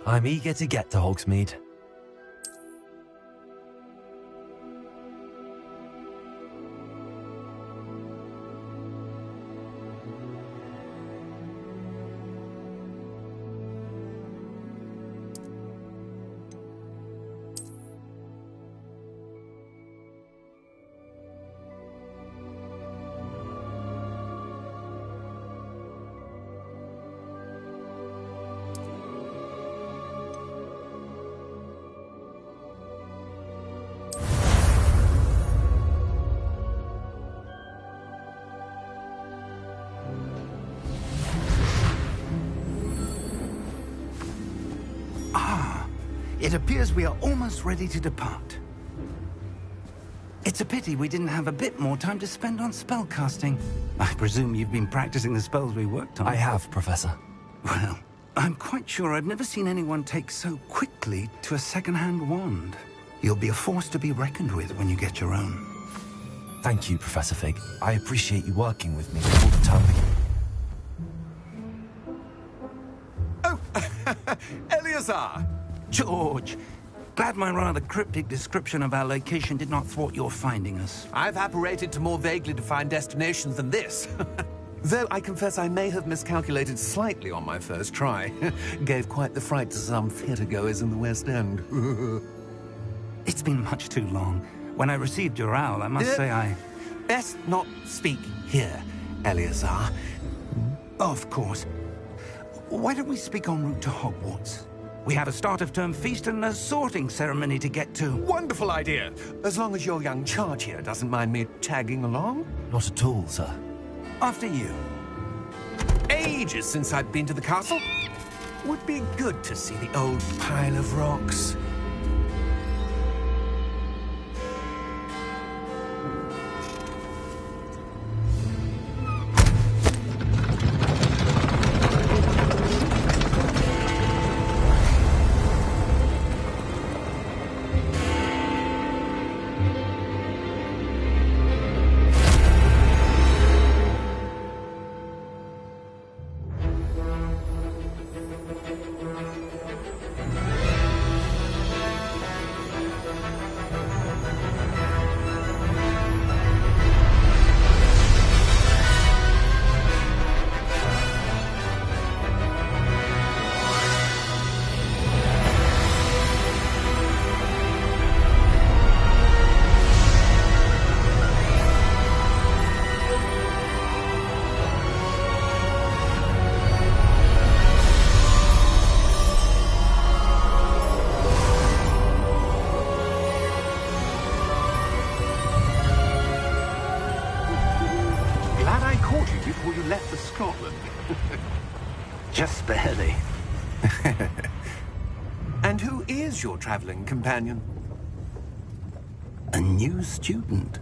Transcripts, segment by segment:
I'm eager to get to Hogsmeade. It appears we are almost ready to depart. It's a pity we didn't have a bit more time to spend on spellcasting. I presume you've been practicing the spells we worked on. I have, Professor. Well, I'm quite sure I've never seen anyone take so quickly to a second-hand wand. You'll be a force to be reckoned with when you get your own. Thank you, Professor Fig. I appreciate you working with me all the time. Oh, Eleazar! George, glad my rather cryptic description of our location did not thwart your finding us. I've apparated to more vaguely defined destinations than this. Though I confess I may have miscalculated slightly on my first try. Gave quite the fright to some theatre-goers in the West End. It's been much too long. When I received your owl, I must say I... Best not speak here, Eleazar. Of course. Why don't we speak en route to Hogwarts? We have a start-of-term feast and a sorting ceremony to get to. Wonderful idea! As long as your young charge here doesn't mind me tagging along. Not at all, sir. After you. Ages since I've been to the castle. Would be good to see the old pile of rocks. Just barely. And who is your traveling companion? A new student.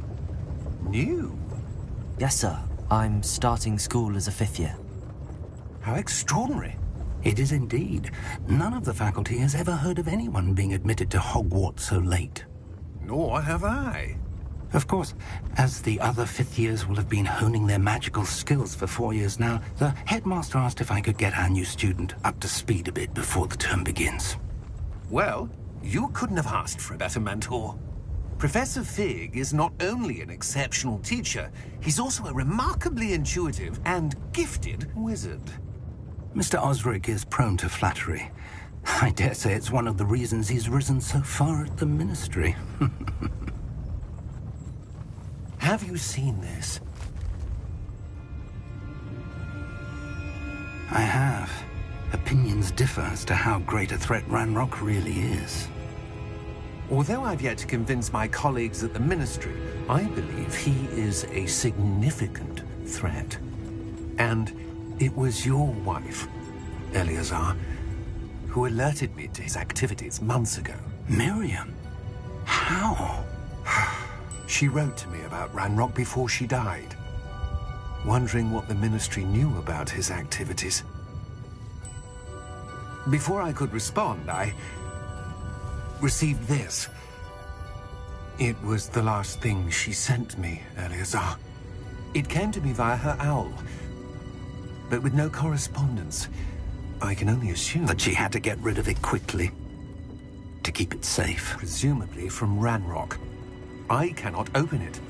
New? Yes, sir. I'm starting school as a 5th year. How extraordinary. It is indeed. None of the faculty has ever heard of anyone being admitted to Hogwarts so late. Nor have I. Of course, as the other 5th years will have been honing their magical skills for 4 years now, the headmaster asked if I could get our new student up to speed a bit before the term begins. Well, you couldn't have asked for a better mentor. Professor Fig is not only an exceptional teacher, he's also a remarkably intuitive and gifted wizard. Mr. Osric is prone to flattery. I dare say it's one of the reasons he's risen so far at the Ministry. Have you seen this? I have. Opinions differ as to how great a threat Ranrock really is. Although I've yet to convince my colleagues at the Ministry, I believe he is a significant threat. And it was your wife, Eleazar, who alerted me to his activities months ago. Miriam? How? She wrote to me about Ranrock before she died, wondering what the Ministry knew about his activities. Before I could respond, I received this. It was the last thing she sent me, Eleazar. It came to me via her owl, but with no correspondence. I can only assume that she had to get rid of it quickly to keep it safe. Presumably from Ranrock. I cannot open it.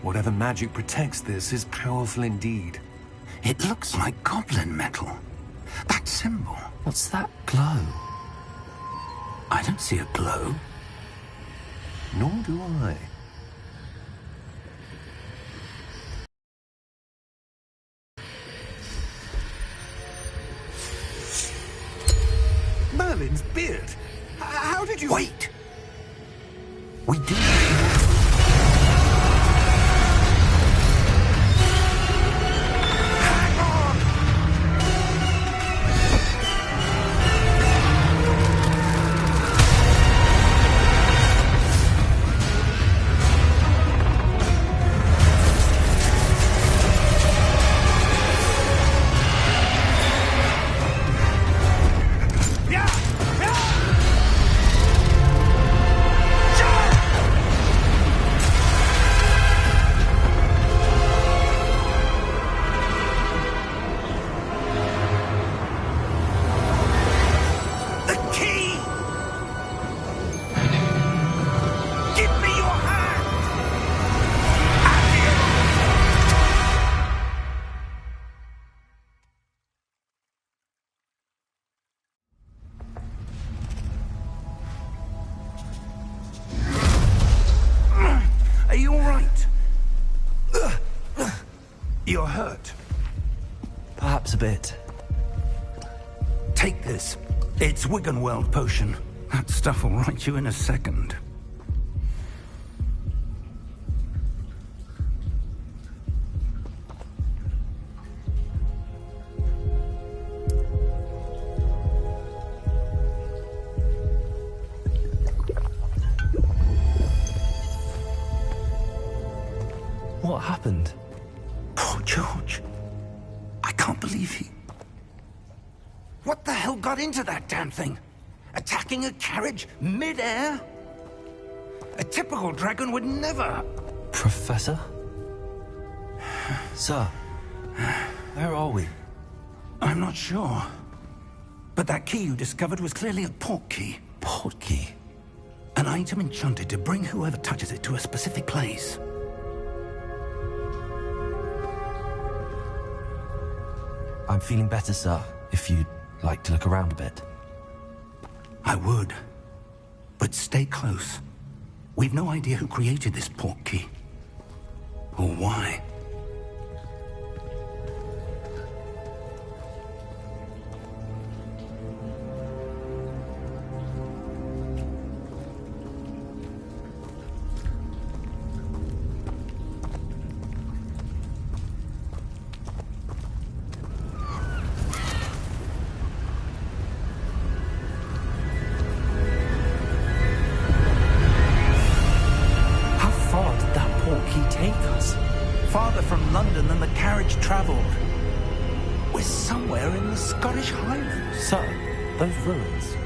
Whatever magic protects this is powerful indeed. It looks like goblin metal. That symbol. What's that glow? I don't see a glow. Nor do I. Merlin's beard! How did you... Wait! We did... You're hurt. Perhaps a bit. Take this. It's Wiggenweld potion. That stuff will right you in a second. What happened? Poor George. I can't believe he... What the hell got into that damn thing? Attacking a carriage mid-air? A typical dragon would never... Professor? Sir, where are we? I'm not sure. But that key you discovered was clearly a port key. Port key? An item enchanted to bring whoever touches it to a specific place. I'm feeling better, sir, if you'd like to look around a bit. I would. But stay close. We've no idea who created this port key. Or why. Farther from London than the carriage travelled. We're somewhere in the Scottish Highlands. Sir, those ruins.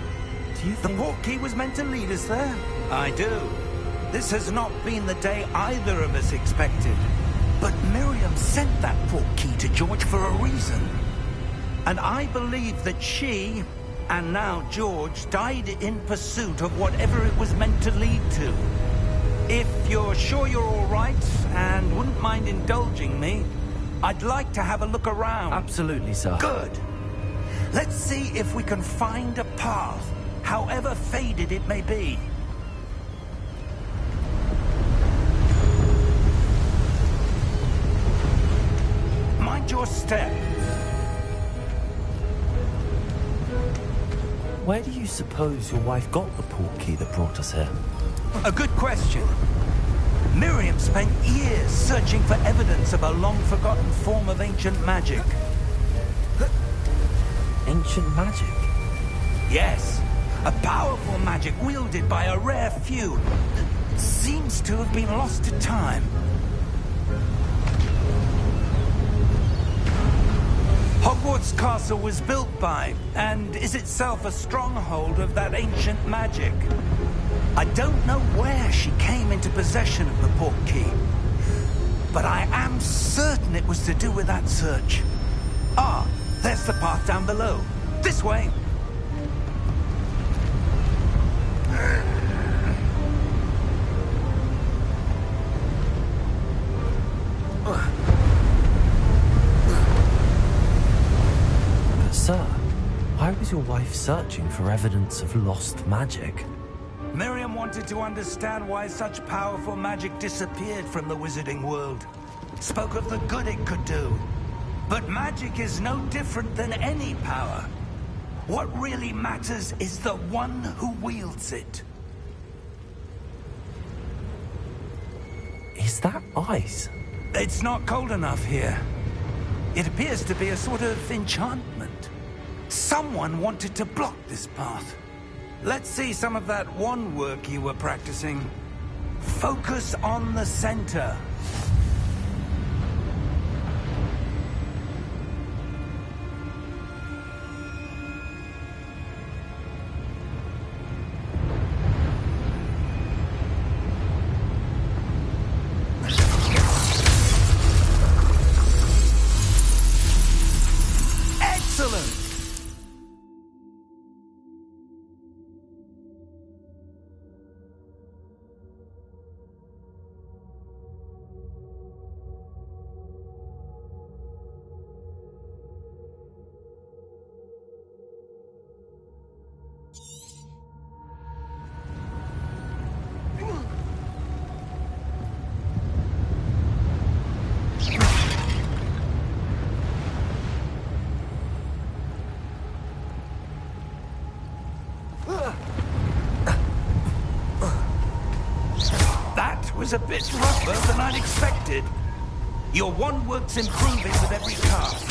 Do you think... The port key was meant to lead us there? I do. This has not been the day either of us expected. But Miriam sent that port key to George for a reason. And I believe that she, and now George, died in pursuit of whatever it was meant to lead to. If you're sure you're all right, and wouldn't mind indulging me, I'd like to have a look around. Absolutely, sir. Good. Let's see if we can find a path, however faded it may be. Mind your step. Where do you suppose your wife got the port key that brought us here? A good question. Miriam spent years searching for evidence of a long-forgotten form of ancient magic. Ancient magic? Yes. A powerful magic wielded by a rare few that seems to have been lost to time. Hogwarts Castle was built by, and is itself a stronghold of that ancient magic. I don't know where she came into possession of the port key, but I am certain it was to do with that search. Ah, there's the path down below. This way! But sir, why was your wife searching for evidence of lost magic? Miriam wanted to understand why such powerful magic disappeared from the wizarding world. Spoke of the good it could do. But magic is no different than any power. What really matters is the one who wields it. Is that ice? It's not cold enough here. It appears to be a sort of enchantment. Someone wanted to block this path. Let's see some of that wand work you were practicing. Focus on the center. Excellent! That was a bit rougher than I'd expected. Your wand work's improving with every cast.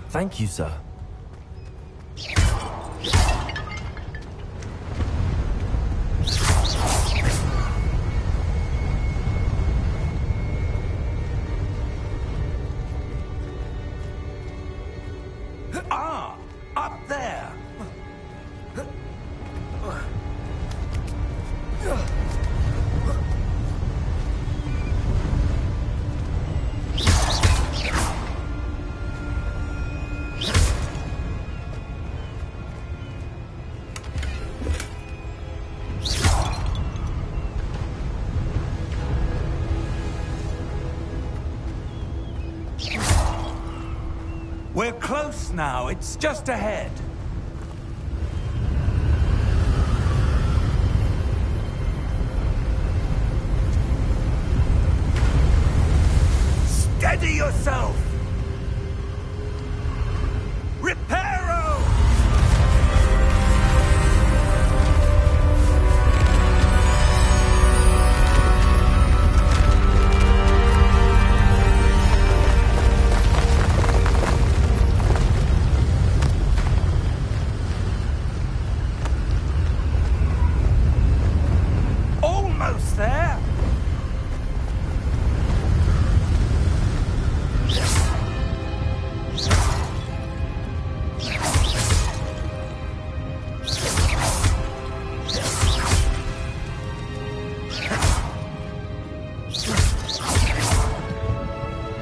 Thank you, sir. Ah, up there. We're close now. It's just ahead. Steady yourself! Reparo! Almost there!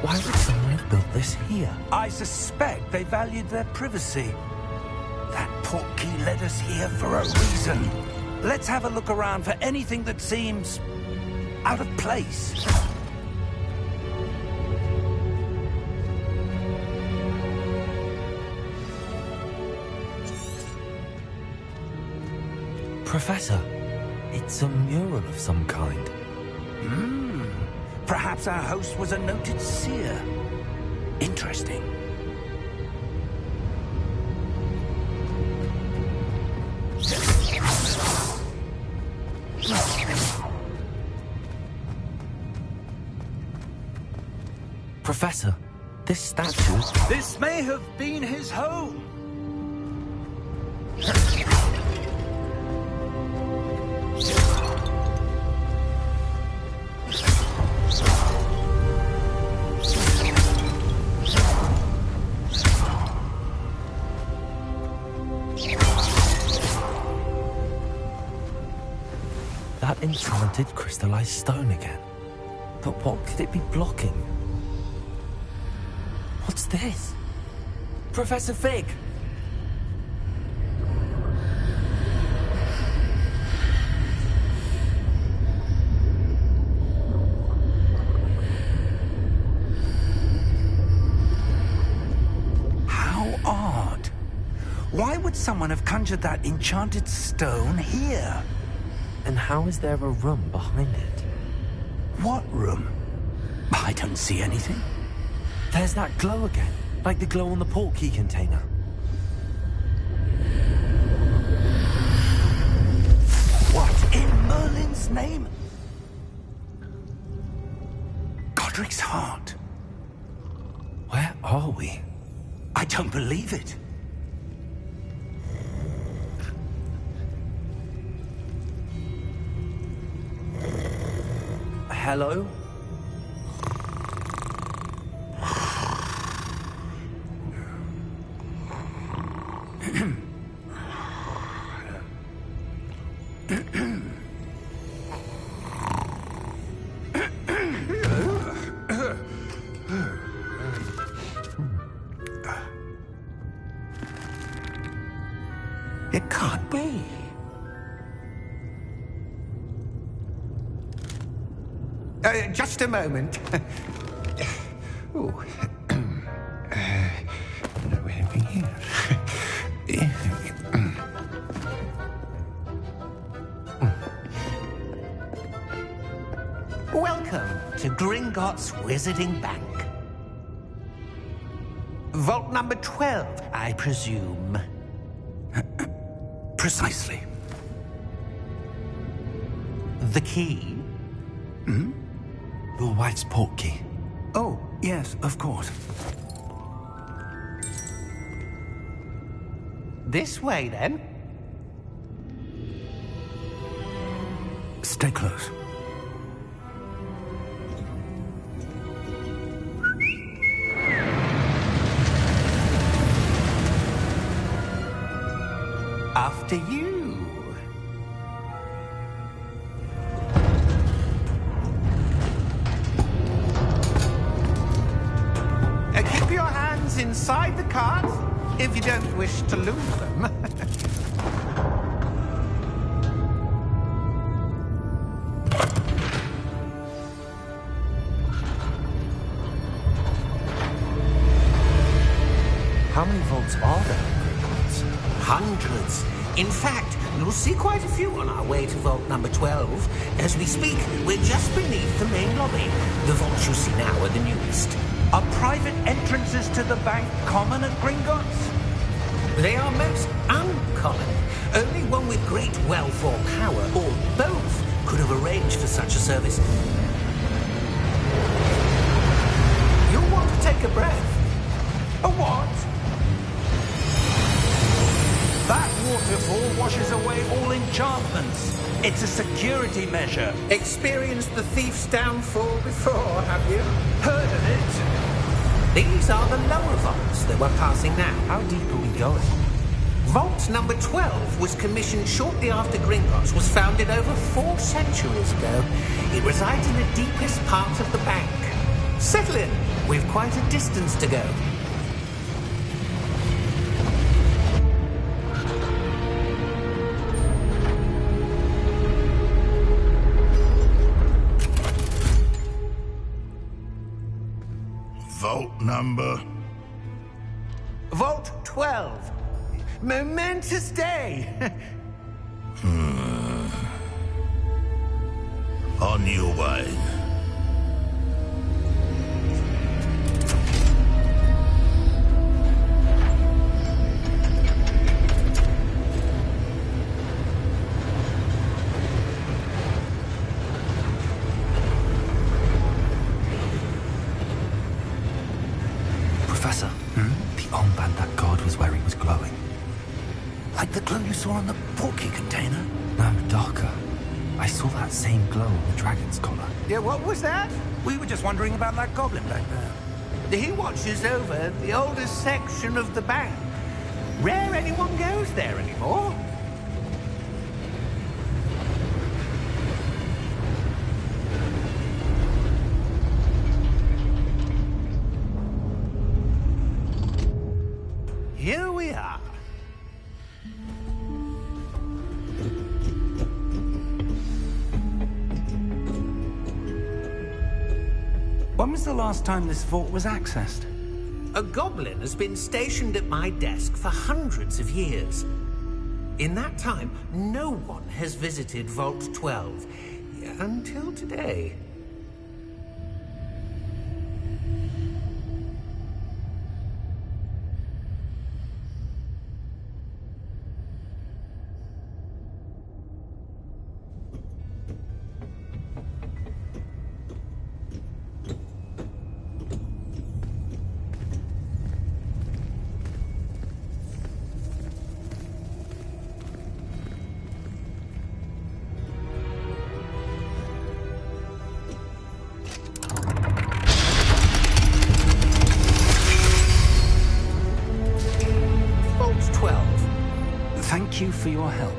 Why would someone have built this here? I suspect they valued their privacy. That portkey led us here for a reason. Let's have a look around for anything that seems out of place. Professor, it's a mural of some kind. Perhaps our host was a noted seer. Interesting. Professor, this statue... This may have been his home. That enchanted crystallized stone again. But what could it be blocking? What's this? Professor Fig! would someone have conjured that enchanted stone here? And how is there a room behind it? What room? I don't see anything. There's that glow again, like the glow on the portkey container. What in Merlin's name? Godric's heart. Where are we? I don't believe it. Hello? It can't be. Just a moment. Ooh. Welcome to Gringotts Wizarding Bank. Vault number 12, I presume. Precisely. The key? Your wife's portkey. Oh, yes, of course. This way, then. Stay close. After you. Keep your hands inside the cart if you don't wish to lose them. How many vaults are there in Gringotts? Hundreds. In fact, you'll see quite a few on our way to vault number 12. As we speak, we're just beneath the main lobby. The vaults you see now are the newest. Are private entrances to the bank common at Gringotts? They are most uncommon. Only one with great wealth or power, or both, could have arranged for such a service. You'll want to take a breath. A what? That waterfall washes away all enchantments. It's a security measure. Experienced the thief's downfall before, have you? Heard of it? These are the lower vaults that we're passing now. How deep are we going? Vault number 12 was commissioned shortly after Gringotts was founded over 4 centuries ago. It resides in the deepest part of the bank. Settle in. We've quite a distance to go. Vault number? Vault 12. Momentous day. On your way. Professor, the armband that guard was wearing was glowing. Like the glow you saw on the portkey container? No, darker. I saw that same glow on the dragon's collar. Yeah, what was that? We were just wondering about that goblin back there. He watches over the oldest section of the bank. Rare anyone goes there anymore. Here we are. When was the last time this vault was accessed? A goblin has been stationed at my desk for hundreds of years. In that time, no one has visited Vault 12. Until today. Thank you for your help.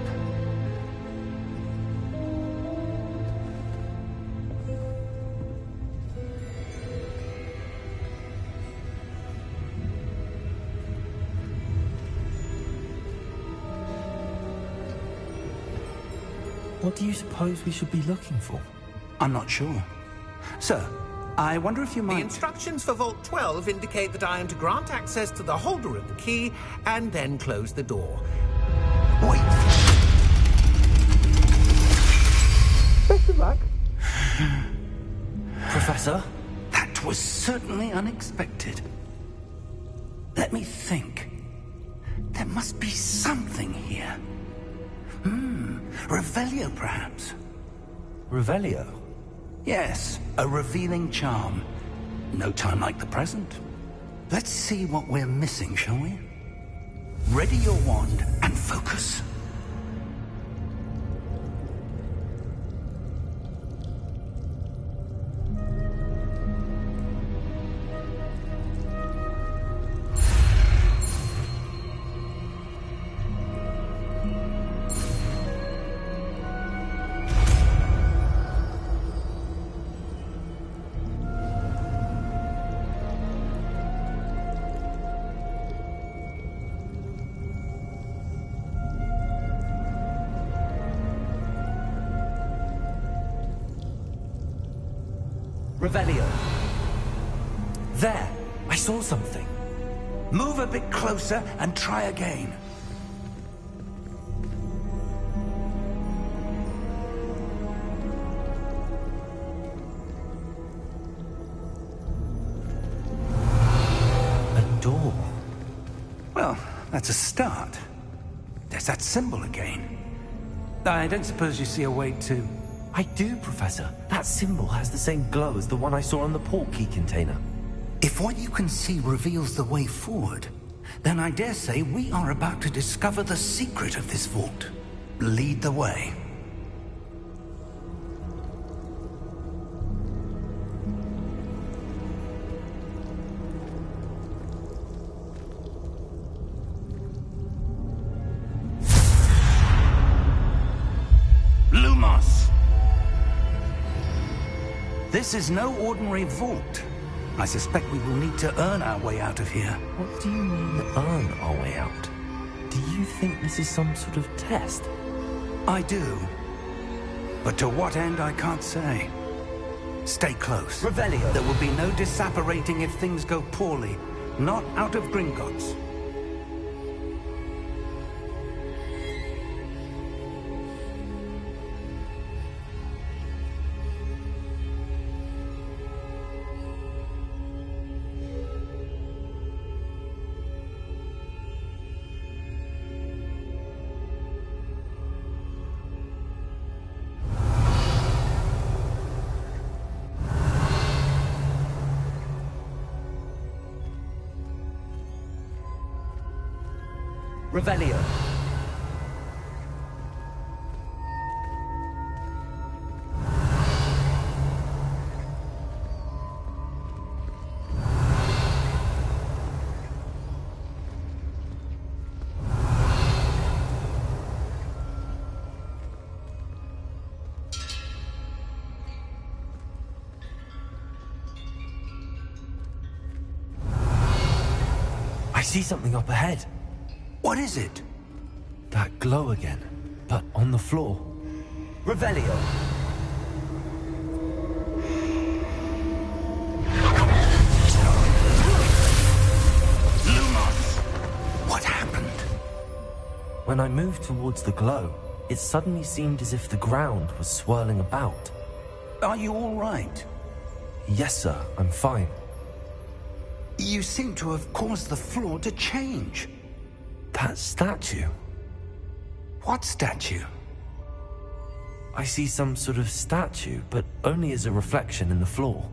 What do you suppose we should be looking for? I'm not sure. Sir, I wonder if you might... The instructions for Vault 12 indicate that I am to grant access to the holder of the key and then close the door. Wait. Best of luck. Professor? That was certainly unexpected. Let me think. There must be something here. Revelio, perhaps. Revelio? Yes, a revealing charm. No time like the present. Let's see what we're missing, shall we? Ready your wand and focus. Revelio. There! I saw something. Move a bit closer and try again. A door. Well, that's a start. There's that symbol again. I don't suppose you see a way to... I do, Professor. That symbol has the same glow as the one I saw on the port key container. If what you can see reveals the way forward, then I dare say we are about to discover the secret of this vault. Lead the way. This is no ordinary vault. I suspect we will need to earn our way out of here. What do you mean, earn our way out? Do you think this is some sort of test? I do. But to what end, I can't say. Stay close. Revelio. There will be no disapparating if things go poorly. Not out of Gringotts. Revelio. I see something up ahead. What is it? That glow again, but on the floor. Revelio. When I moved towards the glow, it suddenly seemed as if the ground was swirling about. Are you all right? Yes, sir, I'm fine. You seem to have caused the floor to change. That statue. What statue? I see some sort of statue, but only as a reflection in the floor.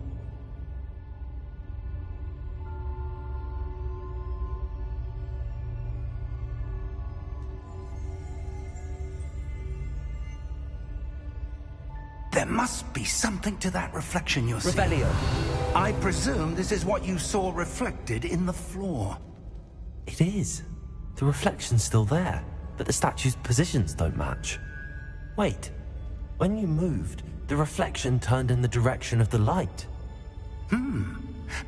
There must be something to that reflection you're seeing. Revelio. I presume this is what you saw reflected in the floor. It is. The reflection's still there, but the statue's positions don't match. Wait. When you moved, the reflection turned in the direction of the light.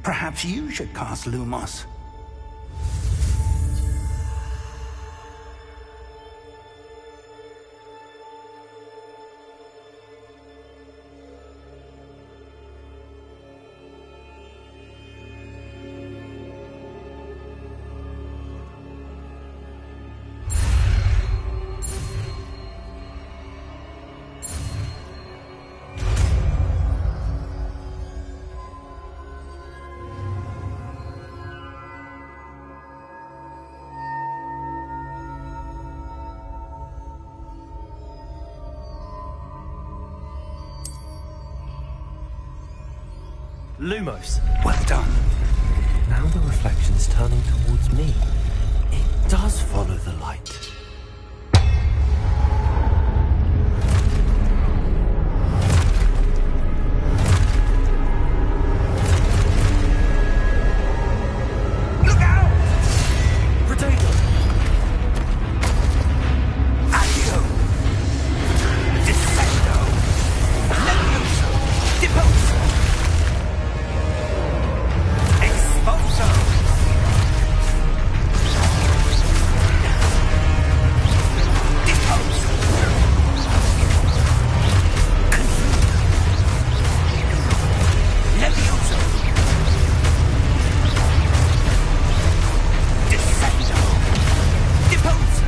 Perhaps you should cast Lumos. Lumos. Well done. Now the reflection's turning towards me. It does follow the light. Look out! Potato! Accio! Descendo! Levioso! Deposo! Exposo! Deposo! Levioso! Descendo! Deposo!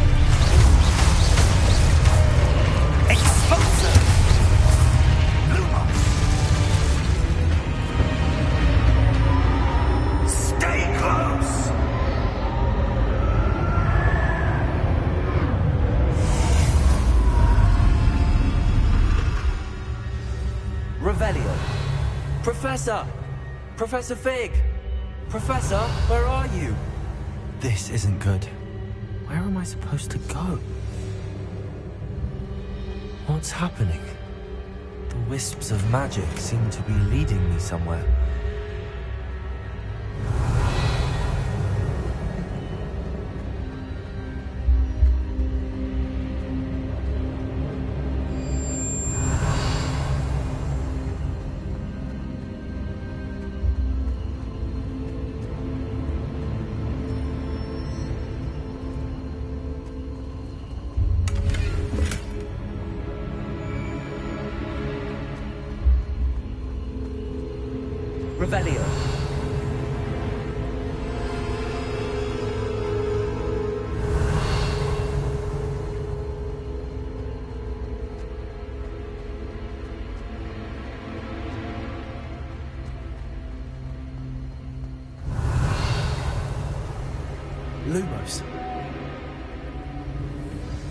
Exposo! Lumos! Stay close! Revelio. Professor! Professor Fig! Professor, where are you? This isn't good. Where am I supposed to go? What's happening? The wisps of magic seem to be leading me somewhere. Revelio. Lumos.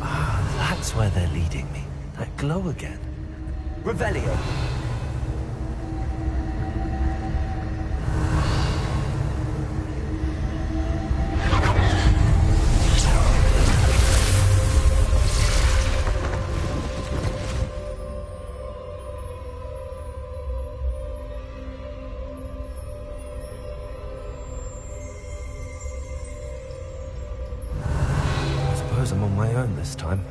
Ah, that's where they're leading me. That glow again. Revelio. I'm on my own this time.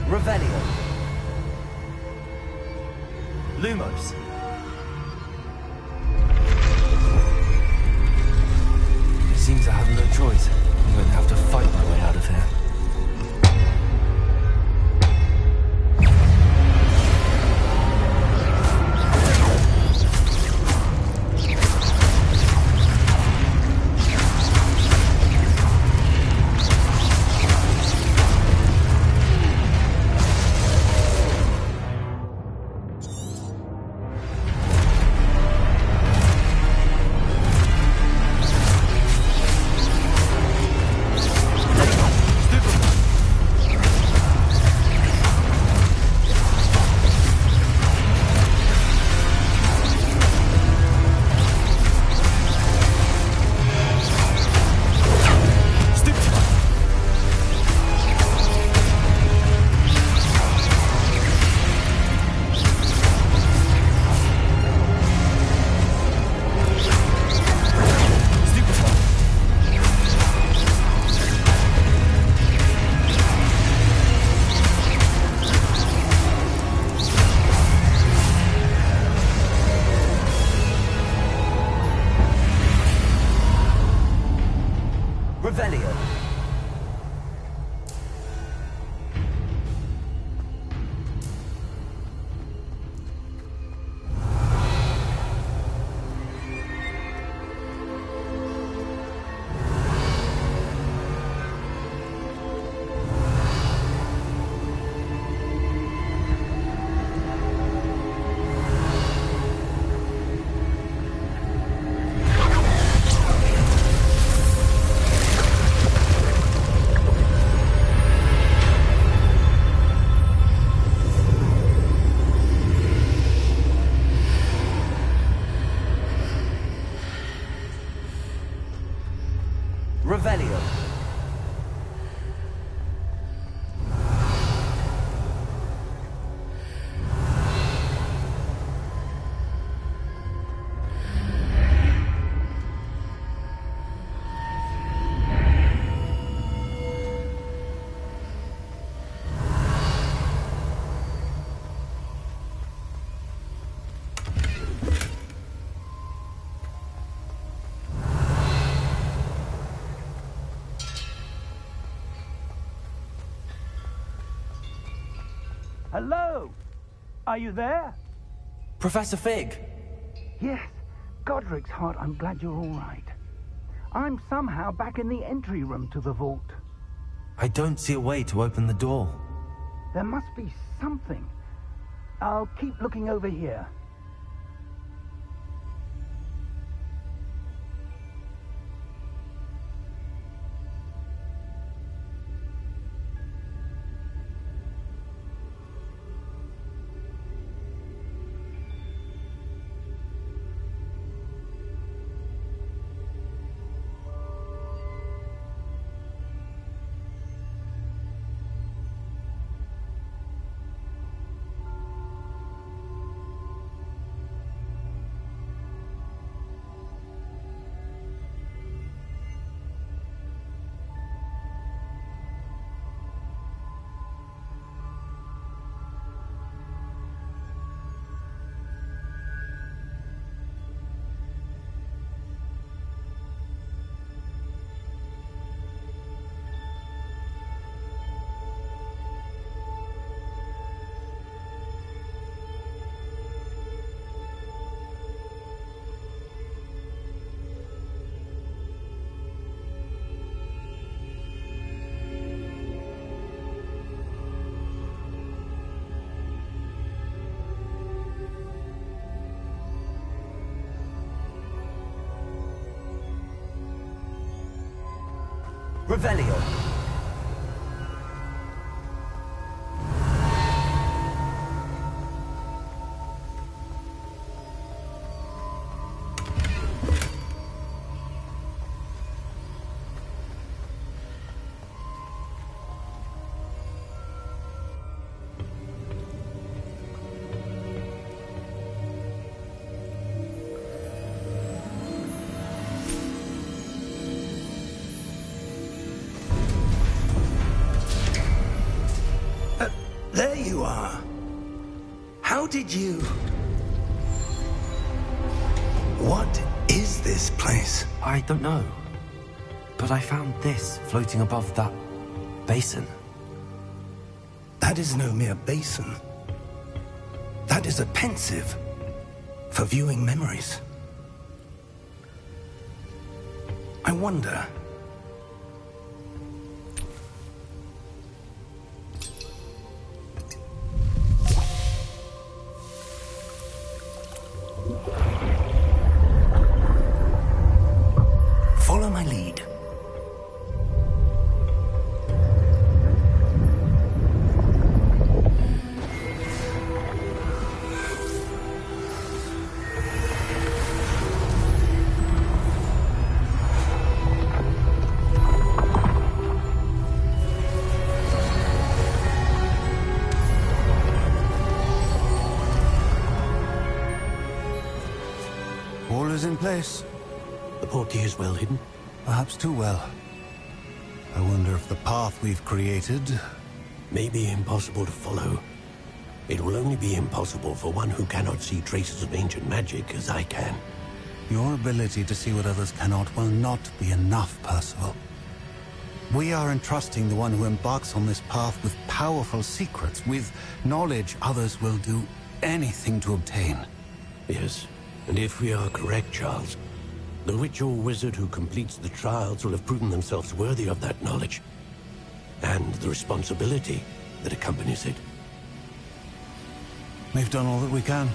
Revelio. Lumos. It seems I have no choice. I'm going to have to fight my way out of here. Revelio. Revelio. Hello? Are you there? Professor Fig. Yes. Godric's heart, I'm glad you're all right. I'm somehow back in the entry room to the vault. I don't see a way to open the door. There must be something. I'll keep looking over here. Revelio. There you are. How did you... What is this place? I don't know. But I found this floating above that basin. That is no mere basin. That is a pensive for viewing memories. I wonder... Follow my lead. All is in place. The portkey is well hidden. Perhaps too well. I wonder if the path we've created... May be impossible to follow. It will only be impossible for one who cannot see traces of ancient magic as I can. Your ability to see what others cannot will not be enough, Percival. We are entrusting the one who embarks on this path with powerful secrets, with knowledge others will do anything to obtain. Yes, and if we are correct, Charles, the witch or wizard who completes the trials will have proven themselves worthy of that knowledge, and the responsibility that accompanies it. We've done all that we can.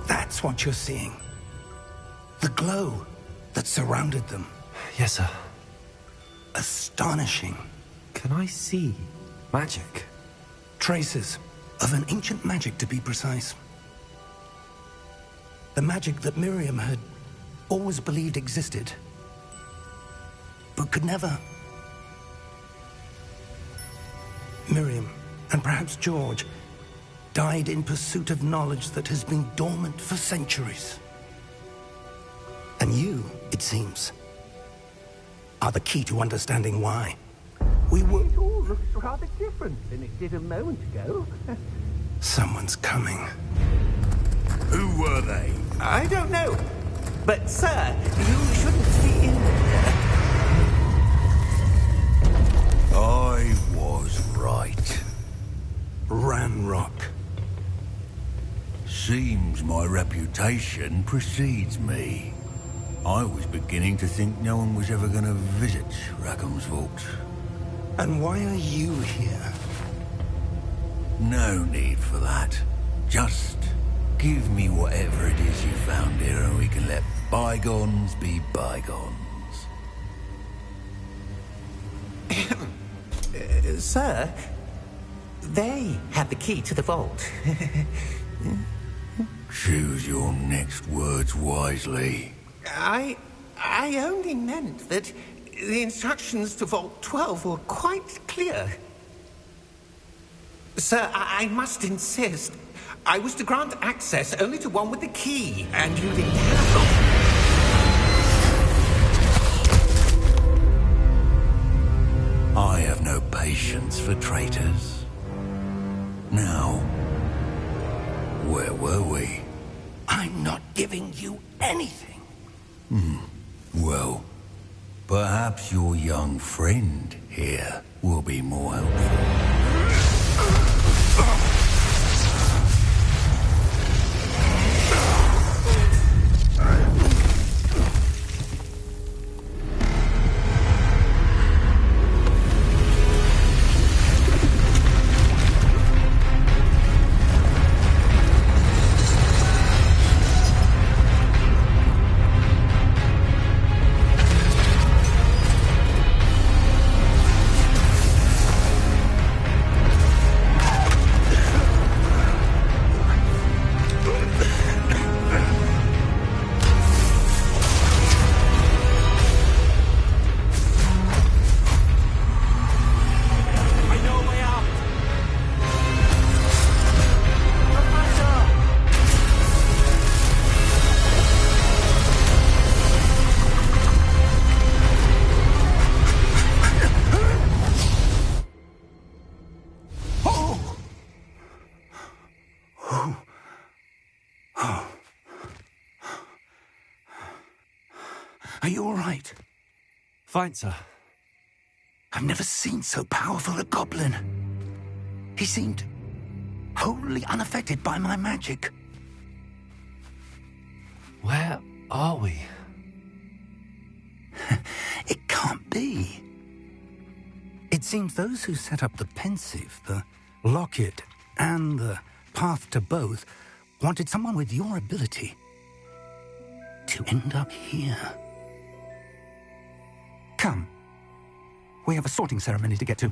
That's what you're seeing. The glow that surrounded them. Yes, sir. Astonishing. Can I see magic? Traces of an ancient magic, to be precise. The magic that Miriam had always believed existed, but could never. Miriam, and perhaps George, died in pursuit of knowledge that has been dormant for centuries. And you, it seems, are the key to understanding why. We were... It all looks rather different than it did a moment ago. Someone's coming. Who were they? I don't know. But, sir, you shouldn't be in there. I was right. Ranrock. Seems my reputation precedes me. I was beginning to think no one was ever going to visit Rackham's Vault. And why are you here? No need for that. Just give me whatever it is you found here and we can let bygones be bygones. Sir, they had the key to the vault. Choose your next words wisely. I only meant that the instructions to Vault 12 were quite clear. Sir, I must insist. I was to grant access only to one with the key, and you didn't have them. I have no patience for traitors. Now, where were we? I'm not giving you anything. Well, perhaps your young friend here will be more helpful. Are you all right? Fine, sir. I've never seen so powerful a goblin. He seemed wholly unaffected by my magic. Where are we? It can't be. It seems those who set up the pensive, the locket, and the path to both wanted someone with your ability to end up here. Come. We have a sorting ceremony to get to.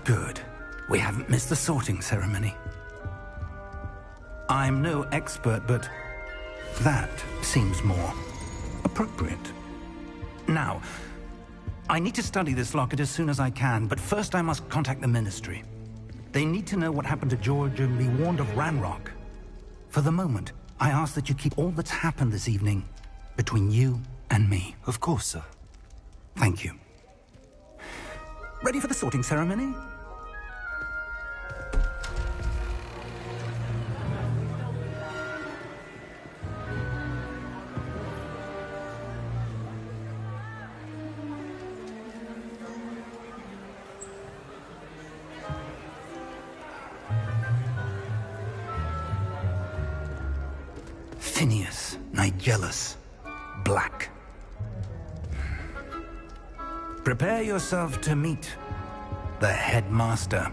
Good. We haven't missed the sorting ceremony. I'm no expert, but that seems more appropriate. Now, I need to study this locket as soon as I can, but first I must contact the Ministry. They need to know what happened to George and be warned of Ranrock. For the moment, I ask that you keep all that's happened this evening between you and me. Of course, sir. Thank you. Ready for the sorting ceremony? Phineas, Nigellus, Black. Prepare yourself to meet the headmaster.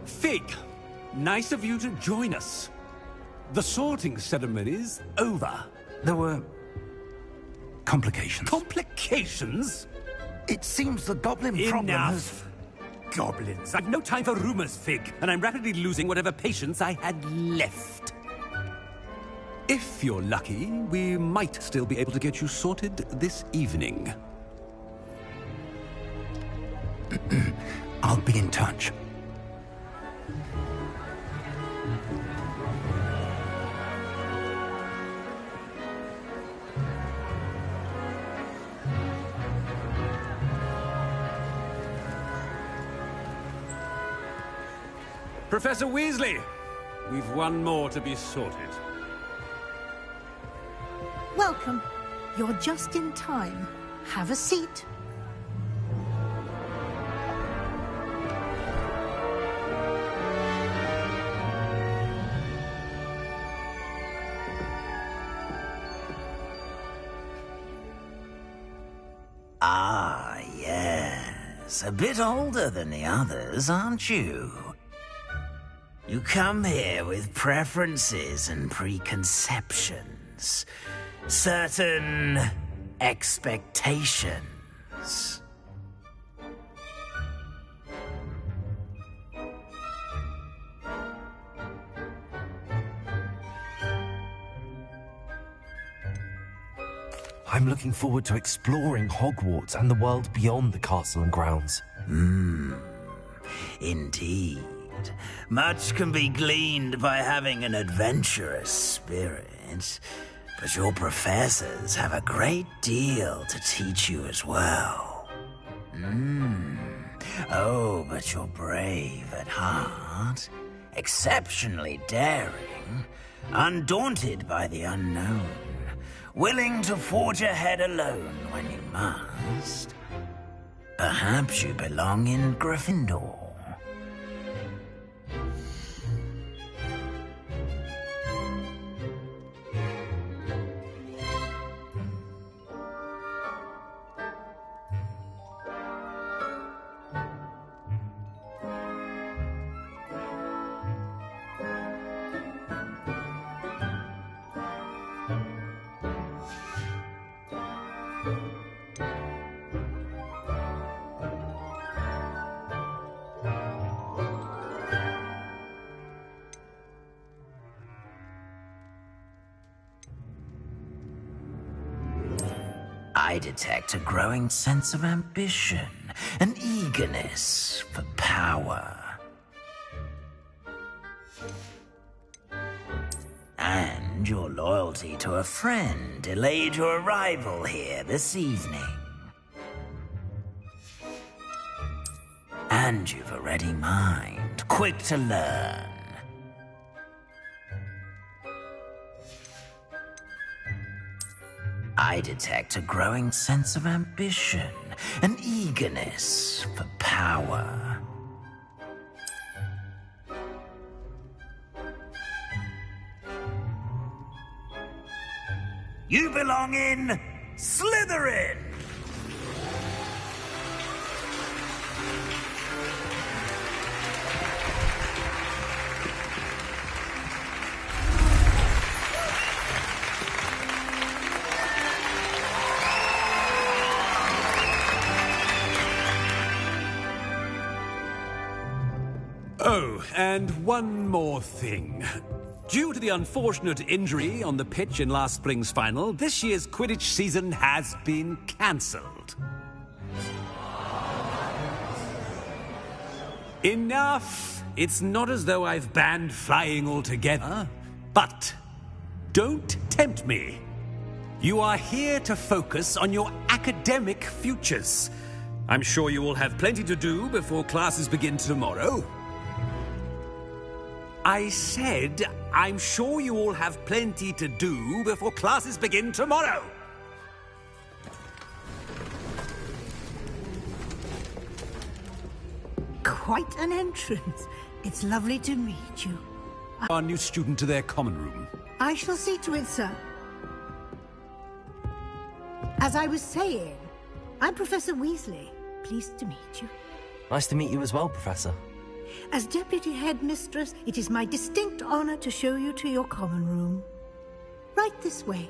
Fig, nice of you to join us. The sorting ceremony's over. There were complications. Complications? It seems the goblin problem has... Enough! Goblins. I've no time for rumors, Fig, and I'm rapidly losing whatever patience I had left. If you're lucky, we might still be able to get you sorted this evening. I'll be in touch. Professor Weasley, we've one more to be sorted. Welcome. You're just in time. Have a seat. Ah, yes. A bit older than the others, aren't you? You come here with preferences and preconceptions. Certain expectations. I'm looking forward to exploring Hogwarts and the world beyond the castle and grounds. Indeed. Much can be gleaned by having an adventurous spirit, but your professors have a great deal to teach you as well. Oh, but you're brave at heart, exceptionally daring, undaunted by the unknown, willing to forge ahead alone when you must. Perhaps you belong in Gryffindor. I detect a growing sense of ambition, an eagerness for power. And your loyalty to a friend delayed your arrival here this evening. And you've a ready mind, quick to learn. I detect a growing sense of ambition, an eagerness for power. You belong in Slytherin! Oh, and one more thing. Due to the unfortunate injury on the pitch in last spring's final, this year's Quidditch season has been cancelled. Enough! It's not as though I've banned flying altogether. But don't tempt me. You are here to focus on your academic futures. I'm sure you will have plenty to do before classes begin tomorrow. I said, I'm sure you all have plenty to do before classes begin tomorrow. Quite an entrance. It's lovely to meet you. Our new student to their common room. I shall see to it, sir. As I was saying, I'm Professor Weasley. Pleased to meet you. Nice to meet you as well, Professor. As Deputy Headmistress, it is my distinct honor to show you to your common room. Right this way.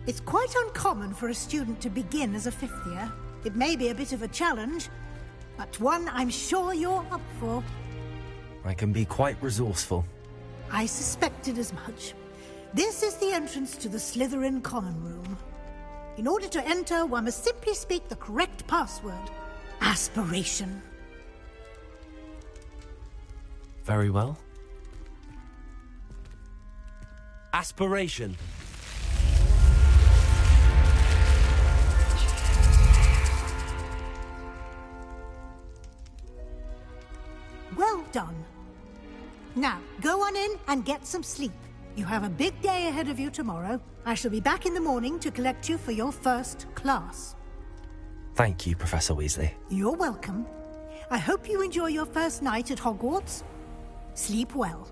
It's quite uncommon for a student to begin as a fifth year. It may be a bit of a challenge, but one I'm sure you're up for. I can be quite resourceful. I suspected as much. This is the entrance to the Slytherin common room. In order to enter, one must simply speak the correct password. Aspiration. Very well. Aspiration. Well done. Now, go on in and get some sleep. You have a big day ahead of you tomorrow. I shall be back in the morning to collect you for your first class. Thank you, Professor Weasley. You're welcome. I hope you enjoy your first night at Hogwarts. Sleep well.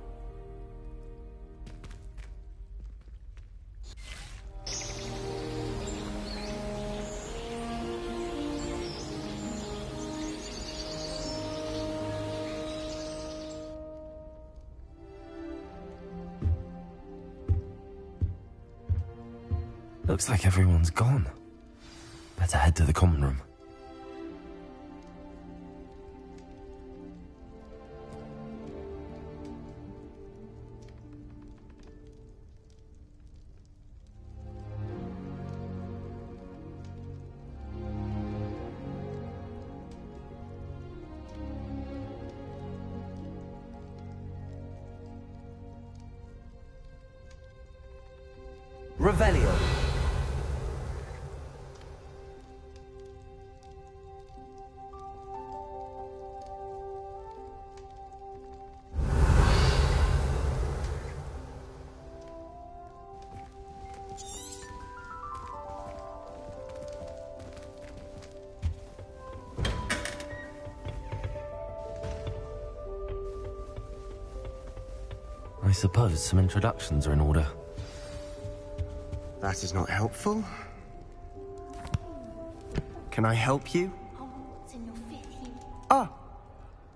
Looks like everyone's gone. Better head to the common room. Revelio. I suppose some introductions are in order. That is not helpful. Can I help you? Ah,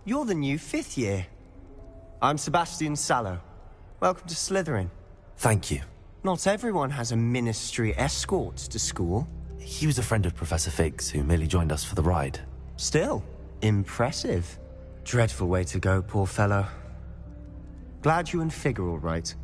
you're the new fifth year. I'm Sebastian Sallow. Welcome to Slytherin. Thank you. Not everyone has a ministry escort to school. He was a friend of Professor Fig's who merely joined us for the ride. Still, impressive. Dreadful way to go, poor fellow. Glad you and Fig are all right.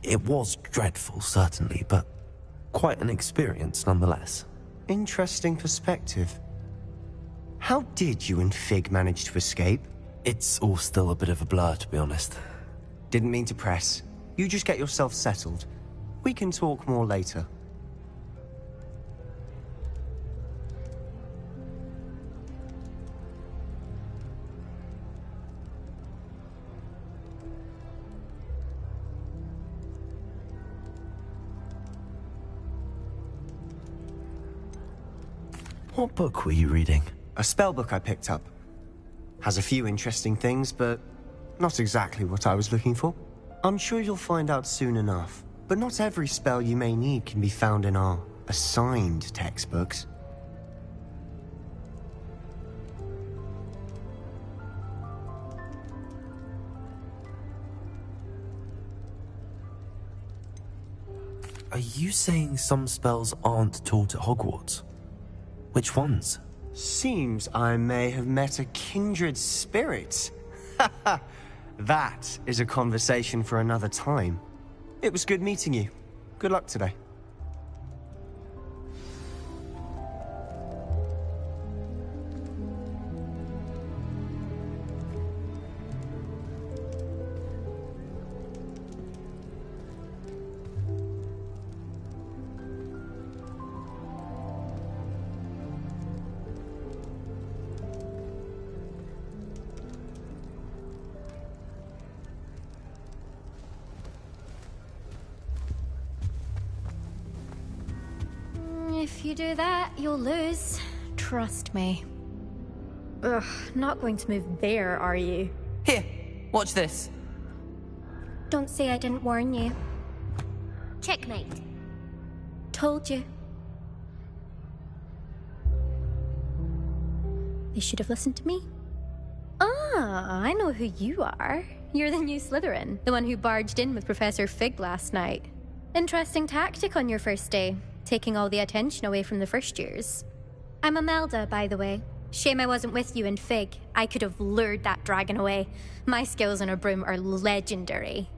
It was dreadful, certainly, but quite an experience nonetheless. Interesting perspective. How did you and Fig manage to escape? It's all still a bit of a blur, to be honest. Didn't mean to press. You just get yourself settled. We can talk more later. What book were you reading? A spell book I picked up. Has a few interesting things, but Not exactly what I was looking for. I'm sure you'll find out soon enough. But not every spell you may need can be found in our assigned textbooks. Are you saying some spells aren't taught at Hogwarts? Which ones? Seems I may have met a kindred spirit. That is a conversation for another time. It was good meeting you. Good luck today. If you do that, you'll lose. Trust me. Ugh, not going to move there, are you? Here, watch this. Don't say I didn't warn you. Checkmate. Told you. They should have listened to me. Ah, I know who you are. You're the new Slytherin, the one who barged in with Professor Fig last night. Interesting tactic on your first day, taking all the attention away from the first years. I'm Imelda, by the way. Shame I wasn't with you in Fig. I could have lured that dragon away. My skills on a broom are legendary.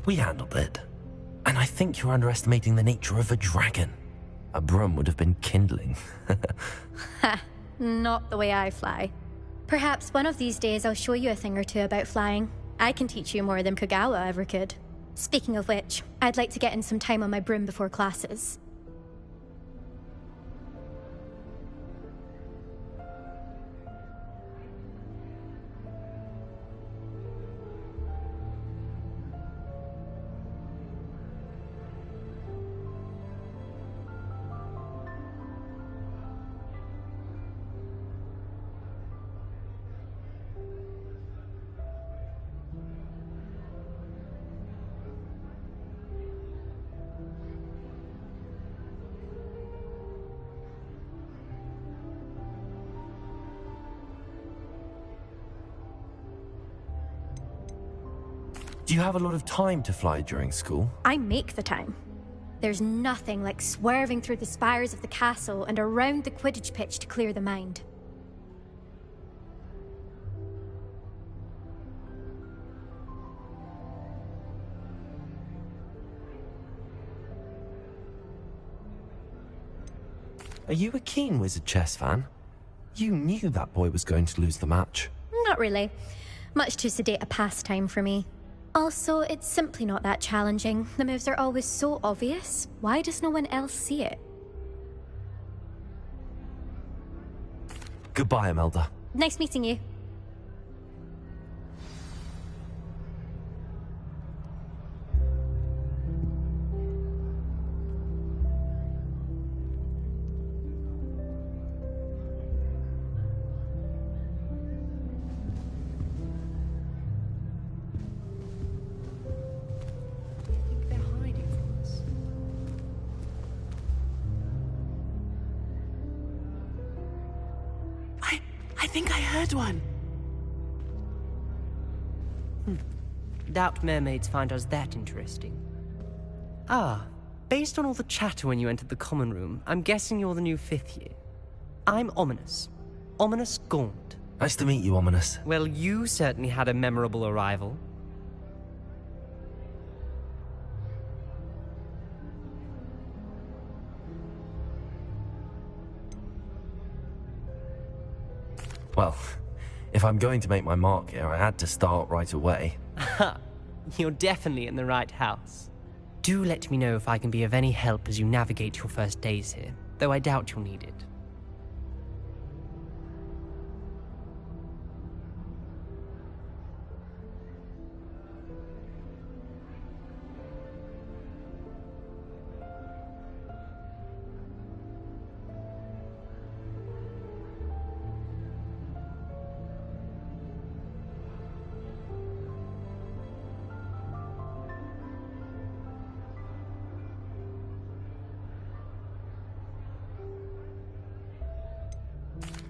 We handled it. And I think you're underestimating the nature of a dragon. A broom would have been kindling. Ha, not the way I fly. Perhaps one of these days I'll show you a thing or two about flying. I can teach you more than Kogawa ever could. Speaking of which, I'd like to get in some time on my broom before classes. Do you have a lot of time to fly during school? I make the time. There's nothing like swerving through the spires of the castle and around the Quidditch pitch to clear the mind. Are you a keen Wizard chess fan? You knew that boy was going to lose the match. Not really. Much too sedate a pastime for me. Also, it's simply not that challenging. The moves are always so obvious. Why does no one else see it? Goodbye, Imelda. Nice meeting you. I think I heard one. Doubt mermaids find us that interesting. Ah, based on all the chatter when you entered the common room, I'm guessing you're the new 5th year. I'm Ominous. Ominous Gaunt. Nice to meet you, Ominous. Well, you certainly had a memorable arrival. Well, If I'm going to make my mark here, I had to start right away. You're definitely in the right house. Do let me know if I can be of any help as you navigate your first days here, though I doubt you'll need it.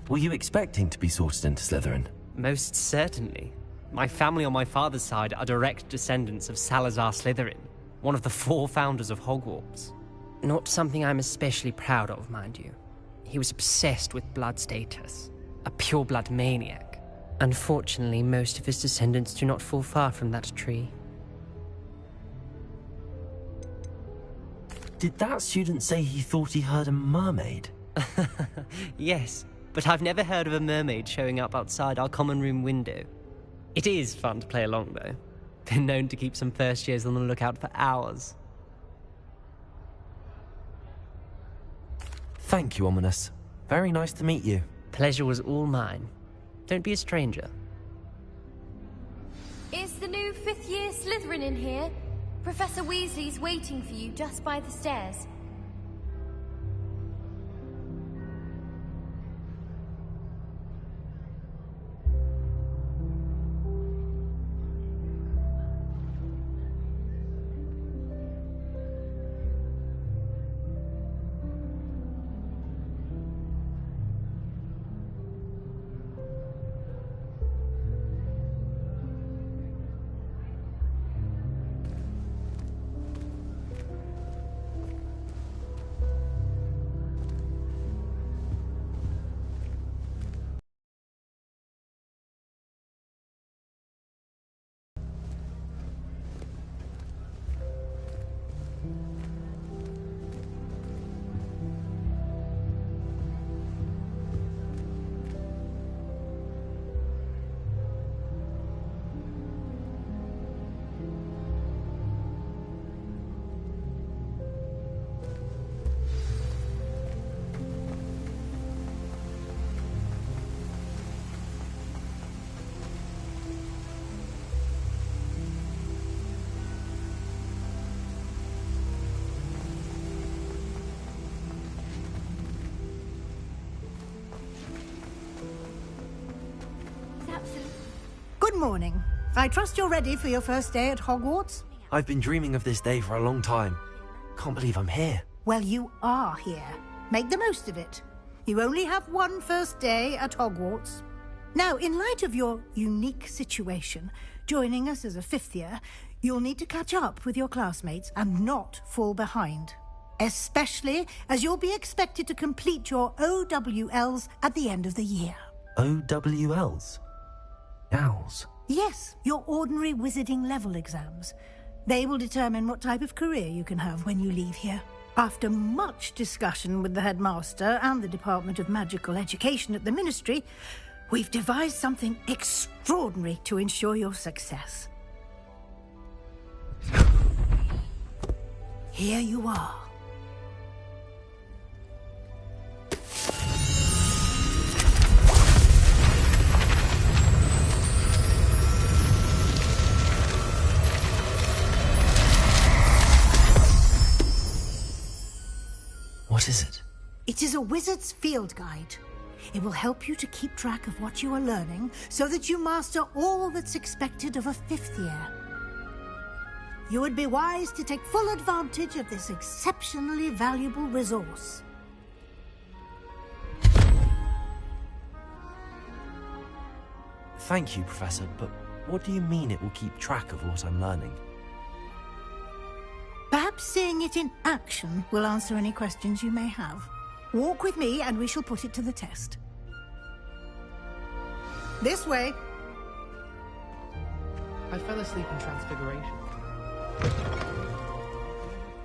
Were you expecting to be sorted into Slytherin? Most certainly. My family on my father's side are direct descendants of Salazar Slytherin, one of the 4 founders of Hogwarts. Not something I'm especially proud of, mind you. He was obsessed with blood status, a pure-blood maniac. Unfortunately, most of his descendants do not fall far from that tree. Did that student say he thought he heard a mermaid? Yes, but I've never heard of a mermaid showing up outside our common room window. It is fun to play along, though. Been known to keep some first years on the lookout for hours. Thank you, Ominous. Very nice to meet you. Pleasure was all mine. Don't be a stranger. Is the new 5th year Slytherin in here? Professor Weasley's waiting for you just by the stairs. Good morning. I trust you're ready for your first day at Hogwarts? I've been dreaming of this day for a long time. Can't believe I'm here. Well, you are here. Make the most of it. You only have one first day at Hogwarts. Now, in light of your unique situation, joining us as a 5th year, you'll need to catch up with your classmates and not fall behind. Especially as you'll be expected to complete your OWLs at the end of the year. OWLs? Owls? Yes, your ordinary wizarding level exams. They will determine what type of career you can have when you leave here. After much discussion with the headmaster and the Department of Magical Education at the Ministry, we've devised something extraordinary to ensure your success. Here you are. What is it? It is a wizard's field guide. It will help you to keep track of what you are learning so that you master all that's expected of a 5th year. You would be wise to take full advantage of this exceptionally valuable resource. Thank you, Professor, but what do you mean it will keep track of what I'm learning? Perhaps seeing it in action will answer any questions you may have. Walk with me and we shall put it to the test. This way. I fell asleep in Transfiguration.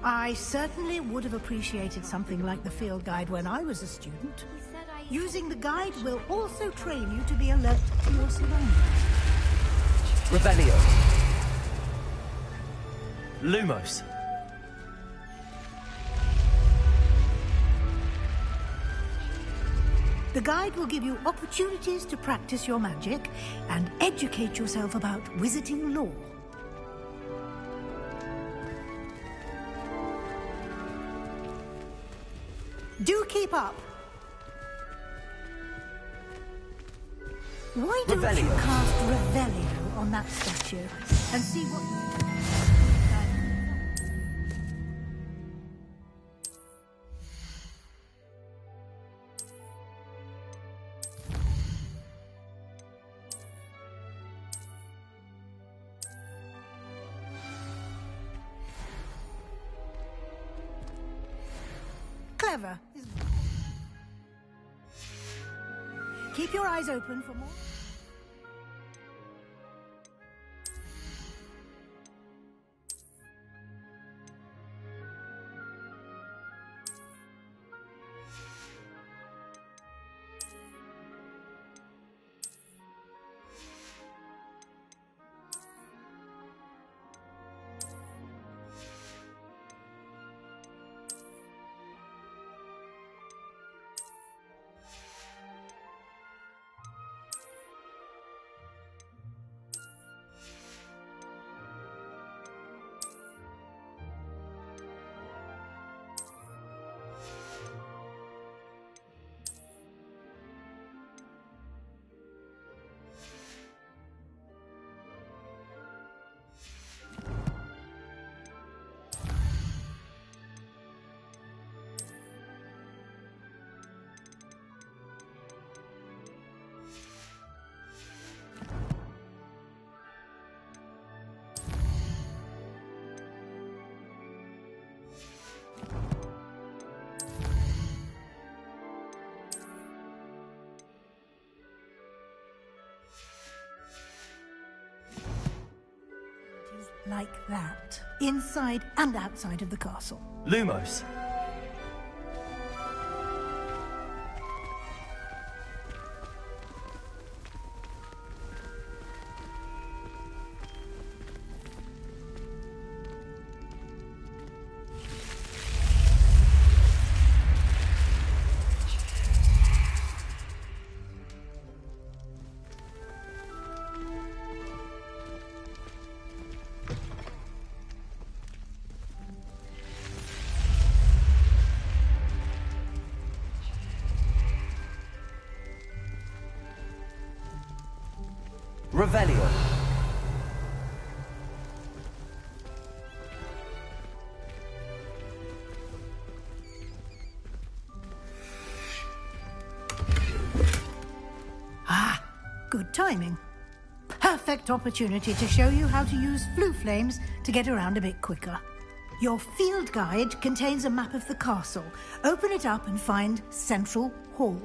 I certainly would have appreciated something like the field guide when I was a student. He said I Using the guide will also train you to be alert to your surroundings. Revelio. Lumos. The guide will give you opportunities to practice your magic and educate yourself about wizarding lore. Do keep up. Why don't you cast Revelio on that statue and see what... Clever. Keep your eyes open for more. Like that, inside and outside of the castle. Lumos. Revelio. Ah, good timing. Perfect opportunity to show you how to use flue flames to get around a bit quicker. Your field guide contains a map of the castle. Open it up and find Central Hall.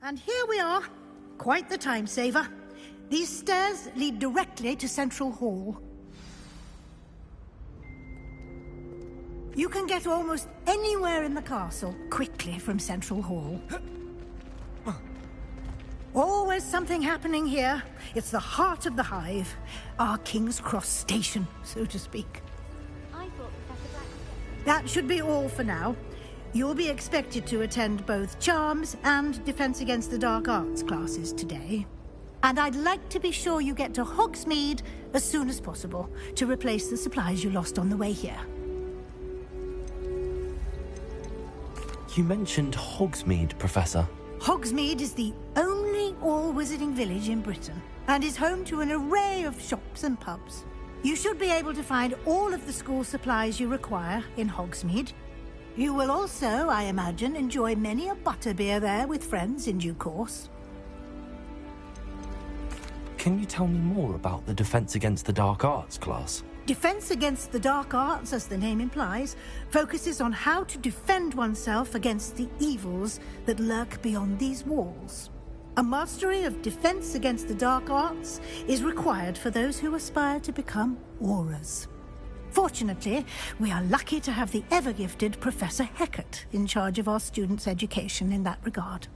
And here we are. Quite the time saver. These stairs lead directly to Central Hall. You can get almost anywhere in the castle quickly from Central Hall. Always something happening here. It's the heart of the Hive. Our King's Cross station, so to speak. That should be all for now. You'll be expected to attend both Charms and Defense Against the Dark Arts classes today. And I'd like to be sure you get to Hogsmeade as soon as possible to replace the supplies you lost on the way here. You mentioned Hogsmeade, Professor. Hogsmeade is the only all-wizarding village in Britain and is home to an array of shops and pubs. You should be able to find all of the school supplies you require in Hogsmeade. You will also, I imagine, enjoy many a butterbeer there with friends in due course. Can you tell me more about the Defense Against the Dark Arts class? Defense Against the Dark Arts, as the name implies, focuses on how to defend oneself against the evils that lurk beyond these walls. A mastery of Defense Against the Dark Arts is required for those who aspire to become Aurors. Fortunately, we are lucky to have the ever-gifted Professor Hecat in charge of our students' education in that regard.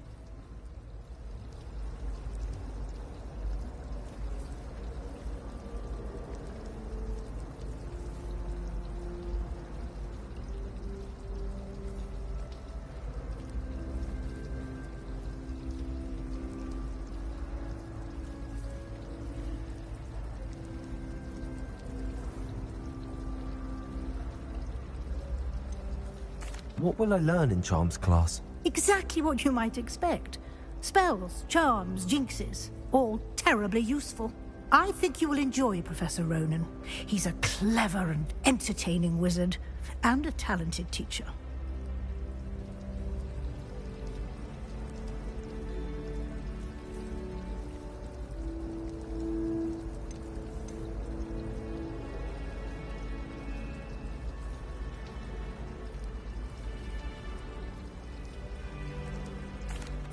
What will I learn in Charms class? Exactly what you might expect. Spells, charms, jinxes, all terribly useful. I think you will enjoy Professor Ronan. He's a clever and entertaining wizard, and a talented teacher.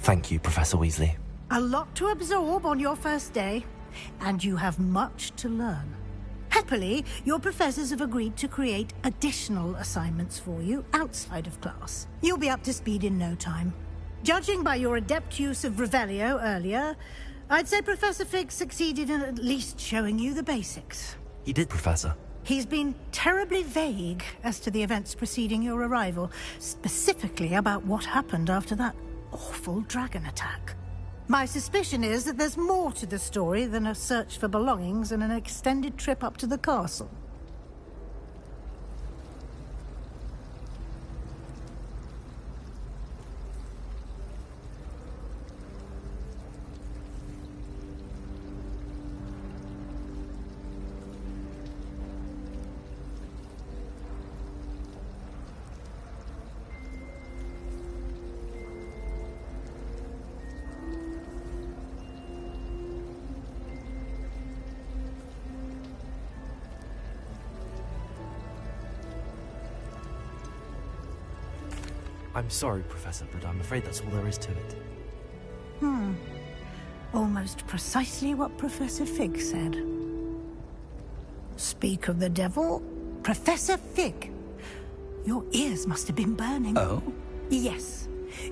Thank you, Professor Weasley. A lot to absorb on your first day, and you have much to learn. Happily, your professors have agreed to create additional assignments for you outside of class. You'll be up to speed in no time. Judging by your adept use of Revelio earlier, I'd say Professor Fig succeeded in at least showing you the basics. He did, Professor. He's been terribly vague as to the events preceding your arrival, specifically about what happened after that awful dragon attack. My suspicion is that there's more to the story than a search for belongings and an extended trip up to the castle. I'm sorry, Professor, but I'm afraid that's all there is to it. Almost precisely what Professor Fig said. Speak of the devil, Professor Fig. Your ears must have been burning. Oh? Yes.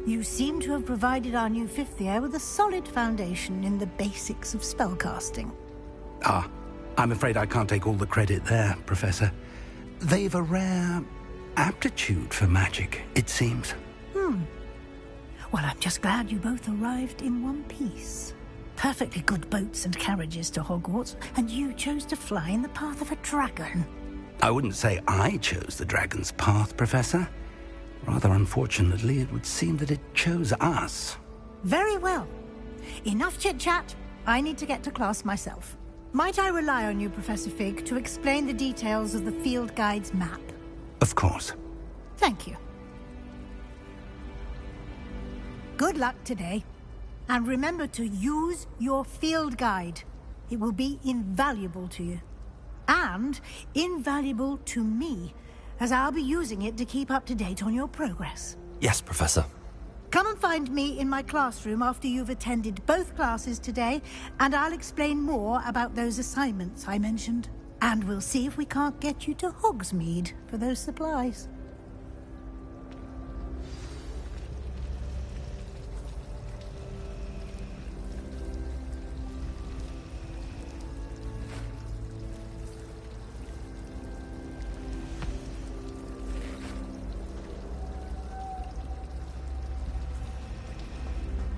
You seem to have provided our new fifth year with a solid foundation in the basics of spellcasting. Ah, I'm afraid I can't take all the credit there, Professor. They've a rare aptitude for magic, it seems. Well, I'm just glad you both arrived in one piece. Perfectly good boats and carriages to Hogwarts, and you chose to fly in the path of a dragon. I wouldn't say I chose the dragon's path, Professor. Rather unfortunately, it would seem that it chose us. Very well. Enough chit-chat. I need to get to class myself. Might I rely on you, Professor Fig, to explain the details of the field guide's map? Of course. Thank you. Good luck today. And remember to use your field guide. It will be invaluable to you. And invaluable to me, as I'll be using it to keep up to date on your progress. Yes, Professor. Come and find me in my classroom after you've attended both classes today, and I'll explain more about those assignments I mentioned. And we'll see if we can't get you to Hogsmeade for those supplies.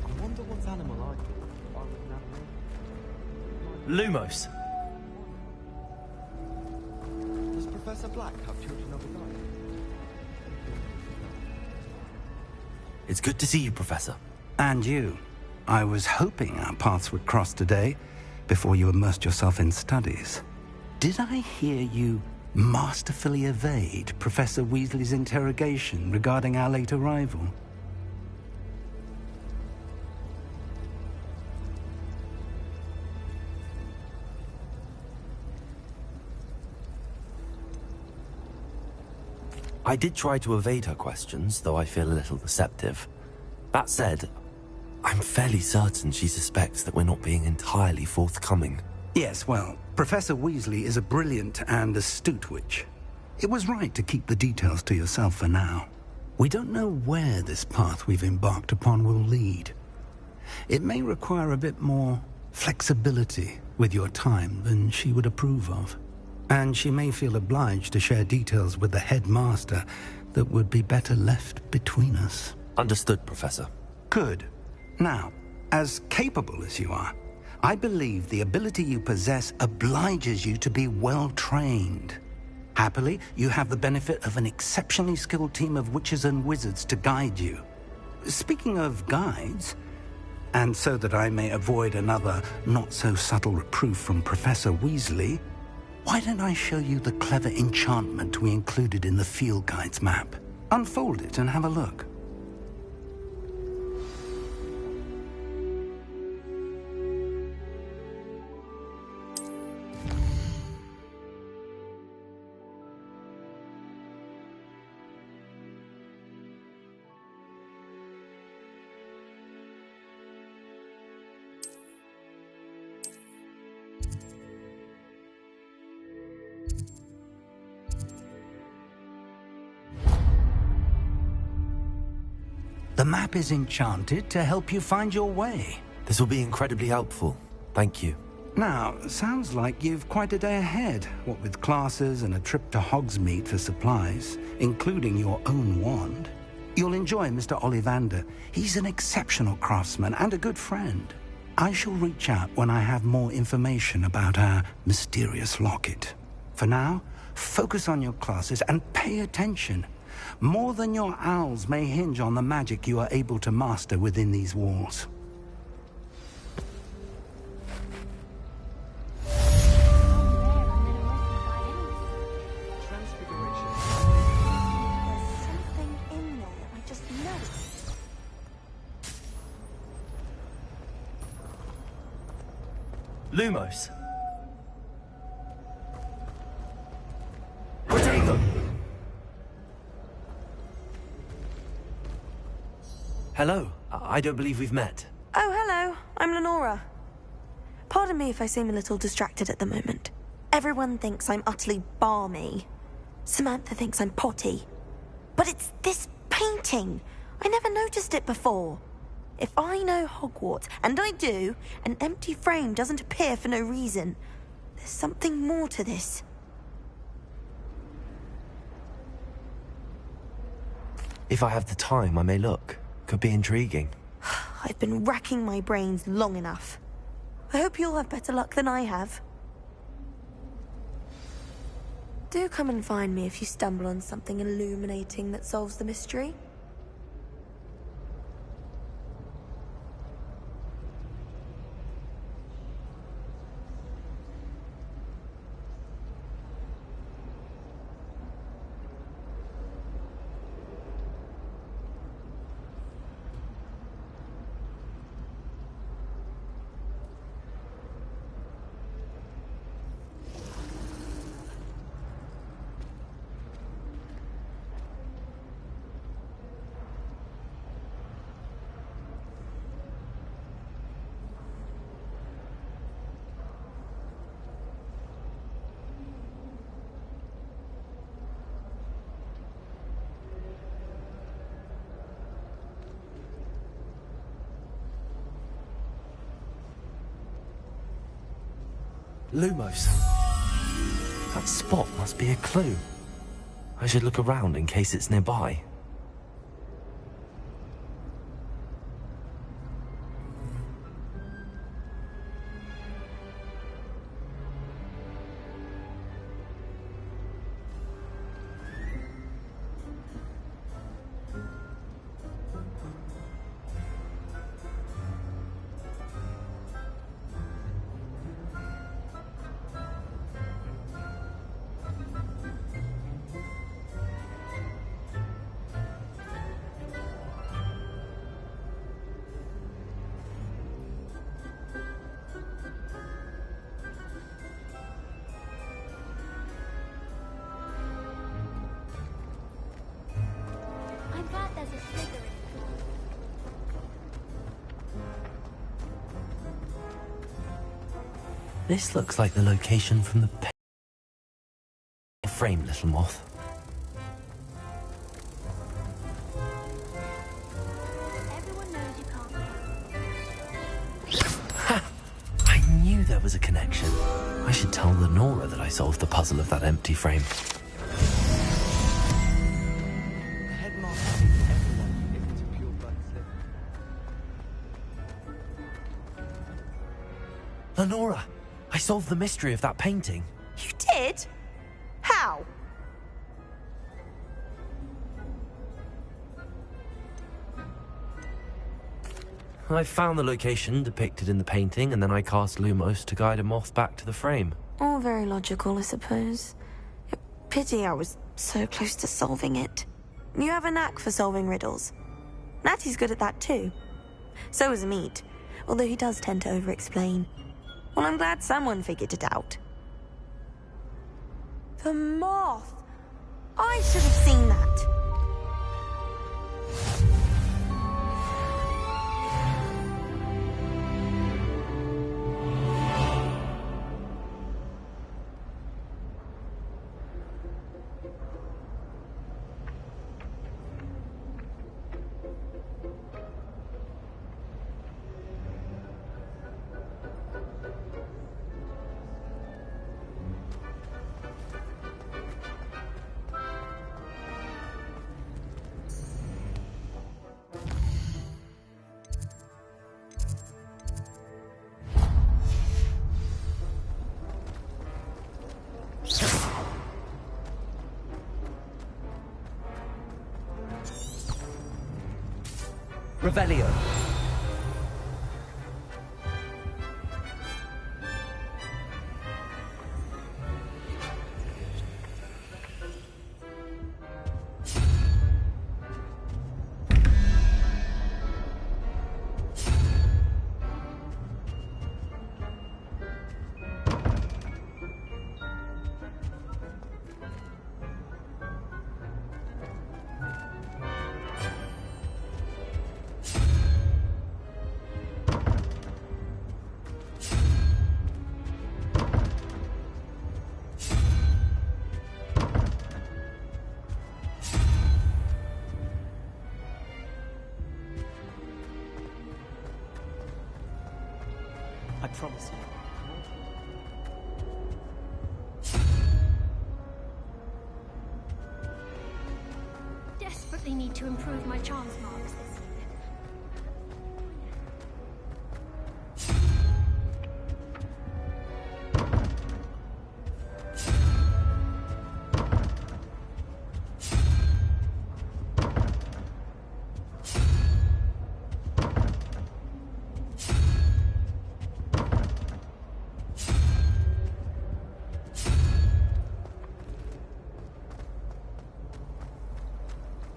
I wonder what animal I why would an animal? Lumos. Does Professor Black have children of his own? It's good to see you, Professor. And you. I was hoping our paths would cross today, before you immersed yourself in studies. Did I hear you masterfully evade Professor Weasley's interrogation regarding our late arrival? I did try to evade her questions, though I feel a little deceptive. That said, I'm fairly certain she suspects that we're not being entirely forthcoming. Yes, well, Professor Weasley is a brilliant and astute witch. It was right to keep the details to yourself for now. We don't know where this path we've embarked upon will lead. It may require a bit more flexibility with your time than she would approve of. And she may feel obliged to share details with the headmaster that would be better left between us. Understood, Professor. Good. Now, as capable as you are, I believe the ability you possess obliges you to be well trained. Happily, you have the benefit of an exceptionally skilled team of witches and wizards to guide you. Speaking of guides, and so that I may avoid another not-so-subtle reproof from Professor Weasley, why don't I show you the clever enchantment we included in the field guide's map? Unfold it and have a look. The map is enchanted to help you find your way. This will be incredibly helpful. Thank you. Now, sounds like you've quite a day ahead, what with classes and a trip to Hogsmeade for supplies, including your own wand. You'll enjoy Mr. Ollivander. He's an exceptional craftsman and a good friend. I shall reach out when I have more information about our mysterious locket. For now, focus on your classes and pay attention. More than your owls may hinge on the magic you are able to master within these walls. Lumos. Protego. Hello. I don't believe we've met. Oh, hello. I'm Lenora. Pardon me if I seem a little distracted at the moment. Everyone thinks I'm utterly balmy. Samantha thinks I'm potty. But it's this painting. I never noticed it before. If I know Hogwarts, and I do, an empty frame doesn't appear for no reason. There's something more to this. If I have the time, I may look. Could be intriguing. I've been racking my brains long enough. I hope you'll have better luck than I have. Do come and find me if you stumble on something illuminating that solves the mystery. Lumos. That spot must be a clue. I should look around in case it's nearby. Professor Slytherin. This looks like the location from the frame, little moth. Everyone knows you can't. Ha! I knew there was a connection. I should tell Lenora that I solved the puzzle of that empty frame. The headmaster needs everyone if it's a pure blood Slytherin. Lenora! I solved the mystery of that painting. You did? How? I found the location depicted in the painting, and then I cast Lumos to guide a moth back to the frame. All very logical, I suppose. Pity I was so close to solving it. You have a knack for solving riddles. Natty's good at that too. So is Meat, although he does tend to over-explain. Well, I'm glad someone figured it out. The moth! I should have seen that. Revelio. I promise you. Desperately need to improve my chance marks this year.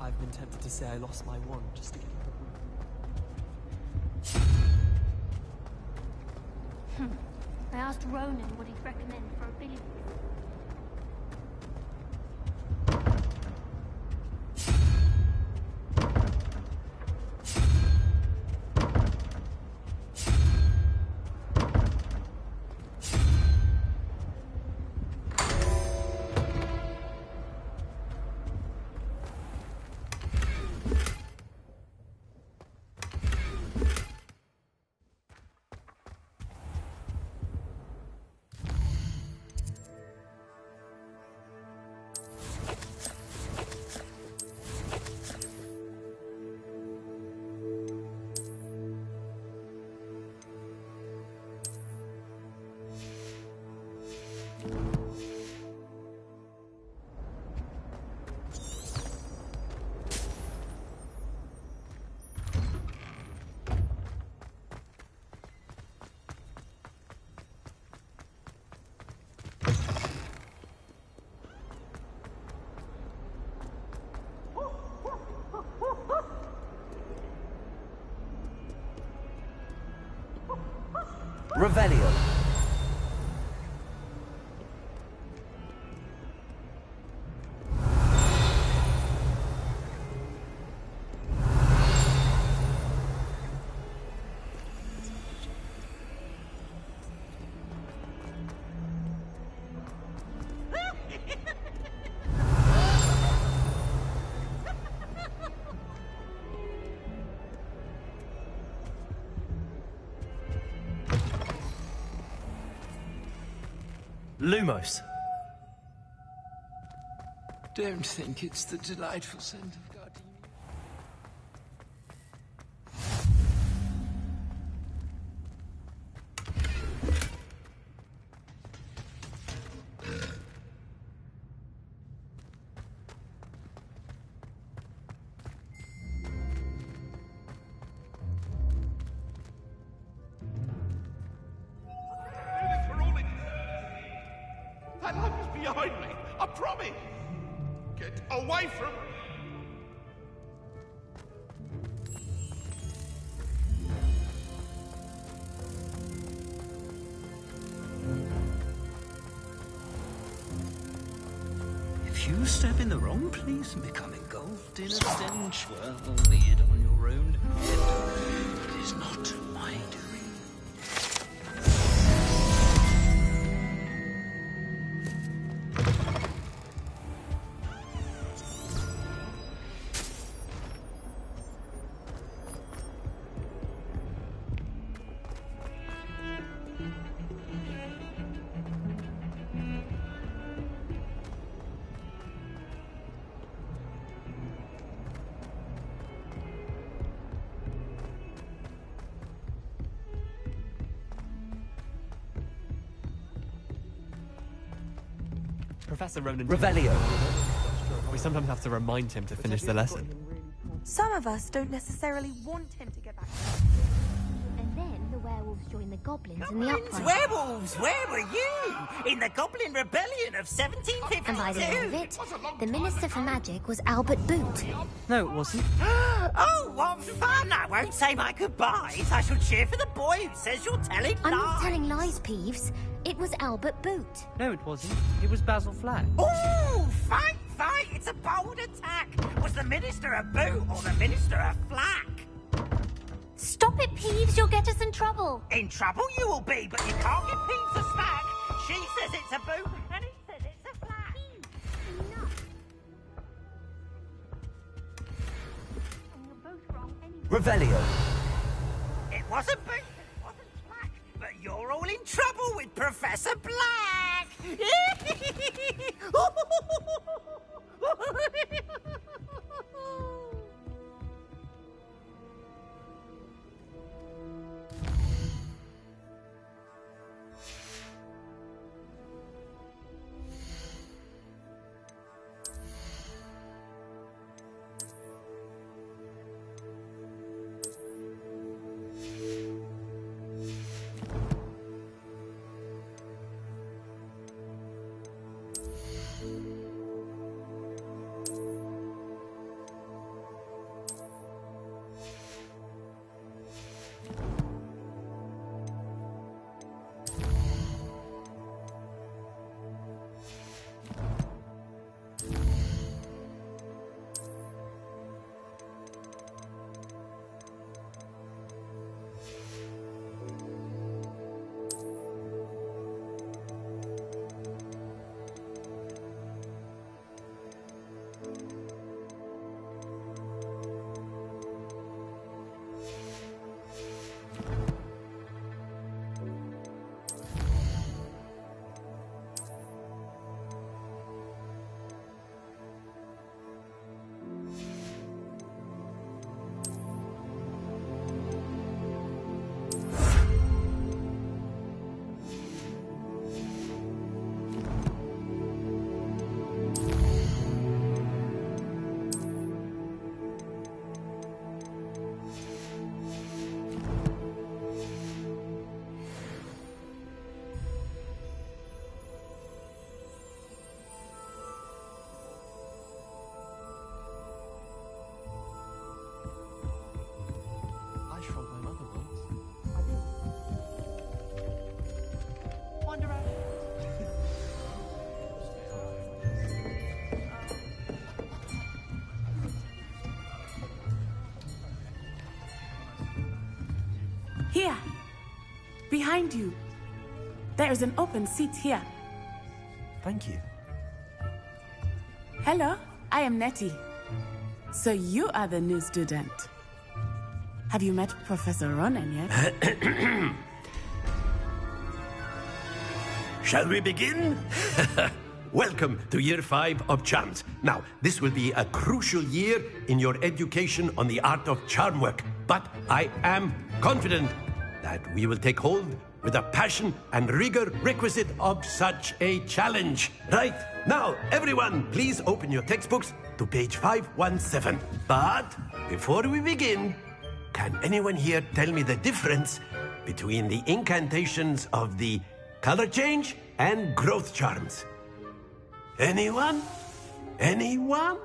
I've been tempted to say I lost my wand just to get I asked Ronan what he'd recommend for a billy. Revelio. Lumos. Don't think it's the delightful scent of gardenia. That light is behind me. I promise. Get away from me. If you step in the wrong place and become engulfed in a stench, well, be it on your own head. It is not my doing. Professor Ronan... Revelio. We sometimes have to remind him to finish the lesson. Some of us don't necessarily want him to get back. And then the werewolves join the goblins in the uprising. Werewolves, where were you? In the Goblin Rebellion of 1752? And by the end of it, the Minister for Magic was Albert Boot. No, it wasn't. Oh, what fun! I won't say my goodbyes. I shall cheer for the boy who says you're telling lies. I'm not telling lies, Peeves. It was Albert Boot. No, it wasn't. It was Basil Flack. Ooh, fight! It's a bold attack. Was the Minister a boot or the Minister a flack? Stop it, Peeves. You'll get us in trouble. In trouble you will be, but you can't give Peeves a smack. She says it's a boot, and he says it's a flack. Enough. And you're both wrong anyway. Revelio. It wasn't boot, it wasn't flack, but you're all in trouble with Professor Black. Here. Behind you. There is an open seat here. Thank you. Hello, I am Nettie. So you are the new student. Have you met Professor Ronan yet? Shall we begin? Welcome to Year 5 of Charms. Now, this will be a crucial year in your education on the art of charm work, but I am confident that we will take hold with the passion and rigor requisite of such a challenge. Right, now, everyone, please open your textbooks to page 517. But before we begin, can anyone here tell me the difference between the incantations of the color change and growth charms? Anyone? Anyone?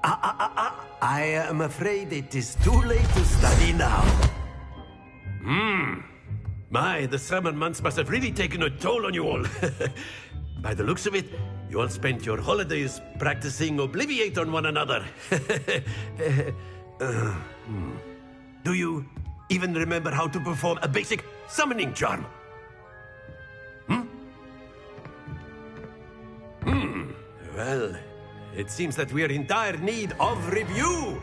I am afraid it is too late to study now. My, the summer months must have really taken a toll on you all. By the looks of it, you all spent your holidays practicing Obliviate on one another. Do you even remember how to perform a basic summoning charm? Well, it seems that we are in dire need of review.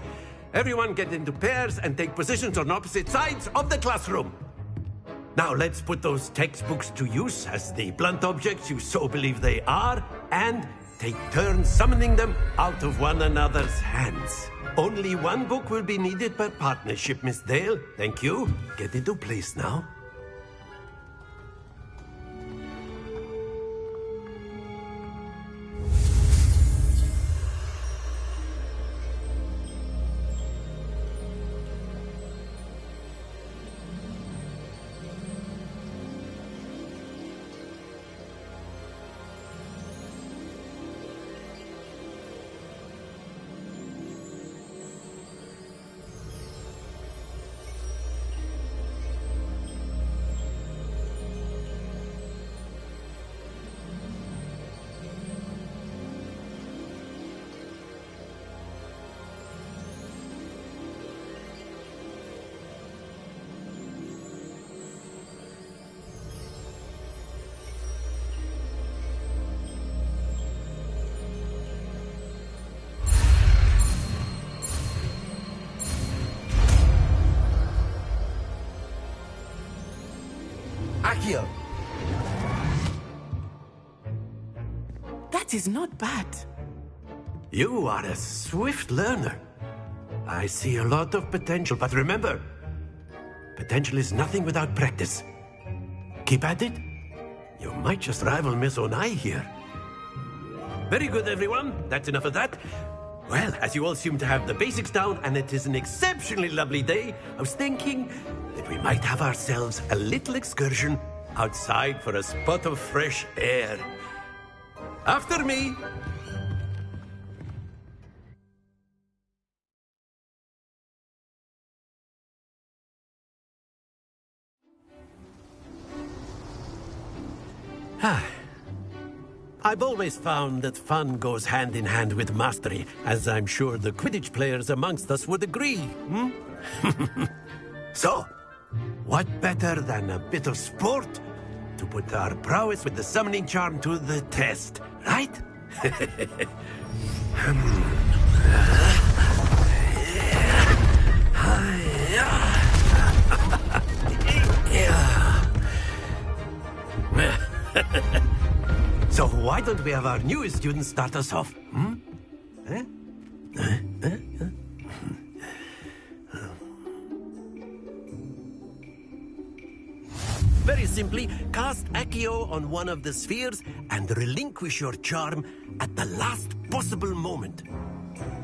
Everyone get into pairs and take positions on opposite sides of the classroom. Now let's put those textbooks to use as the blunt objects you so believe they are, and take turns summoning them out of one another's hands. Only one book will be needed per partnership, Miss Dale. Thank you. Get into place now. Accio. That is not bad. You are a swift learner. I see a lot of potential, but remember, potential is nothing without practice. Keep at it. You might just rival Miss Onai here. Very good, everyone. That's enough of that. Well, as you all seem to have the basics down, and it is an exceptionally lovely day, I was thinking that we might have ourselves a little excursion outside for a spot of fresh air. After me. I've always found that fun goes hand in hand with mastery, as I'm sure the Quidditch players amongst us would agree. So, what better than a bit of sport to put our prowess with the summoning charm to the test, right? So why don't we have our newest student start us off? Very simply, cast Accio on one of the spheres and relinquish your charm at the last possible moment.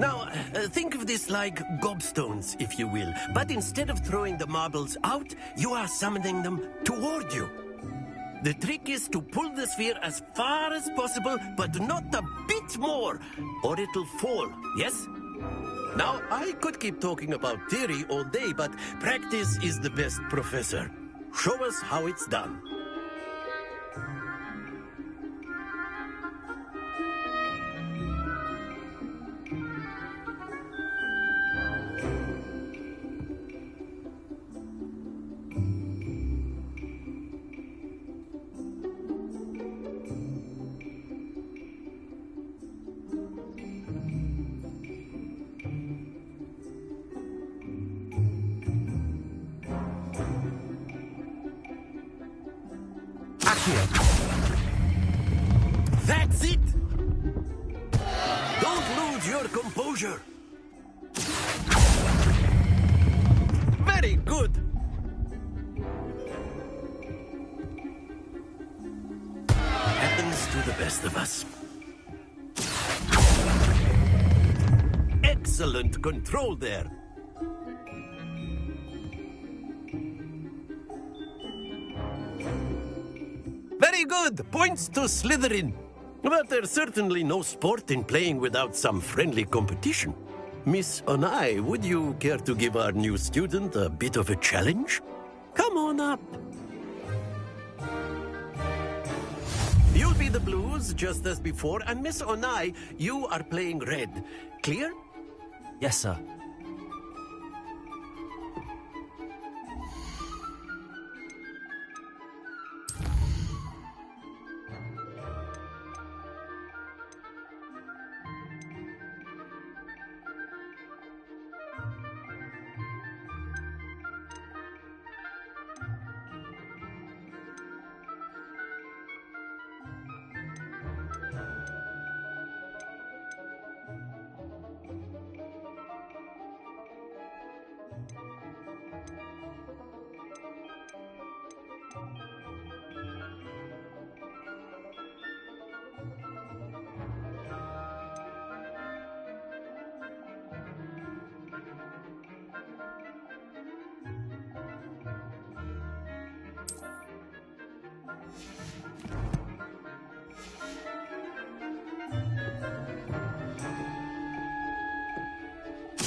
Now, think of this like gobstones, if you will. But instead of throwing the marbles out, you are summoning them toward you. The trick is to pull the sphere as far as possible, but not a bit more, or it'll fall, yes? Now, I could keep talking about theory all day, but practice is the best professor. Show us how it's done. That's it! Don't lose your composure! Very good! Happens to the best of us. Excellent control there. Very good! Points to Slytherin. But there's certainly no sport in playing without some friendly competition. Miss Onai, would you care to give our new student a bit of a challenge? Come on up. You'll be the blues, just as before, and Miss Onai, you are playing red. Clear? Yes, sir.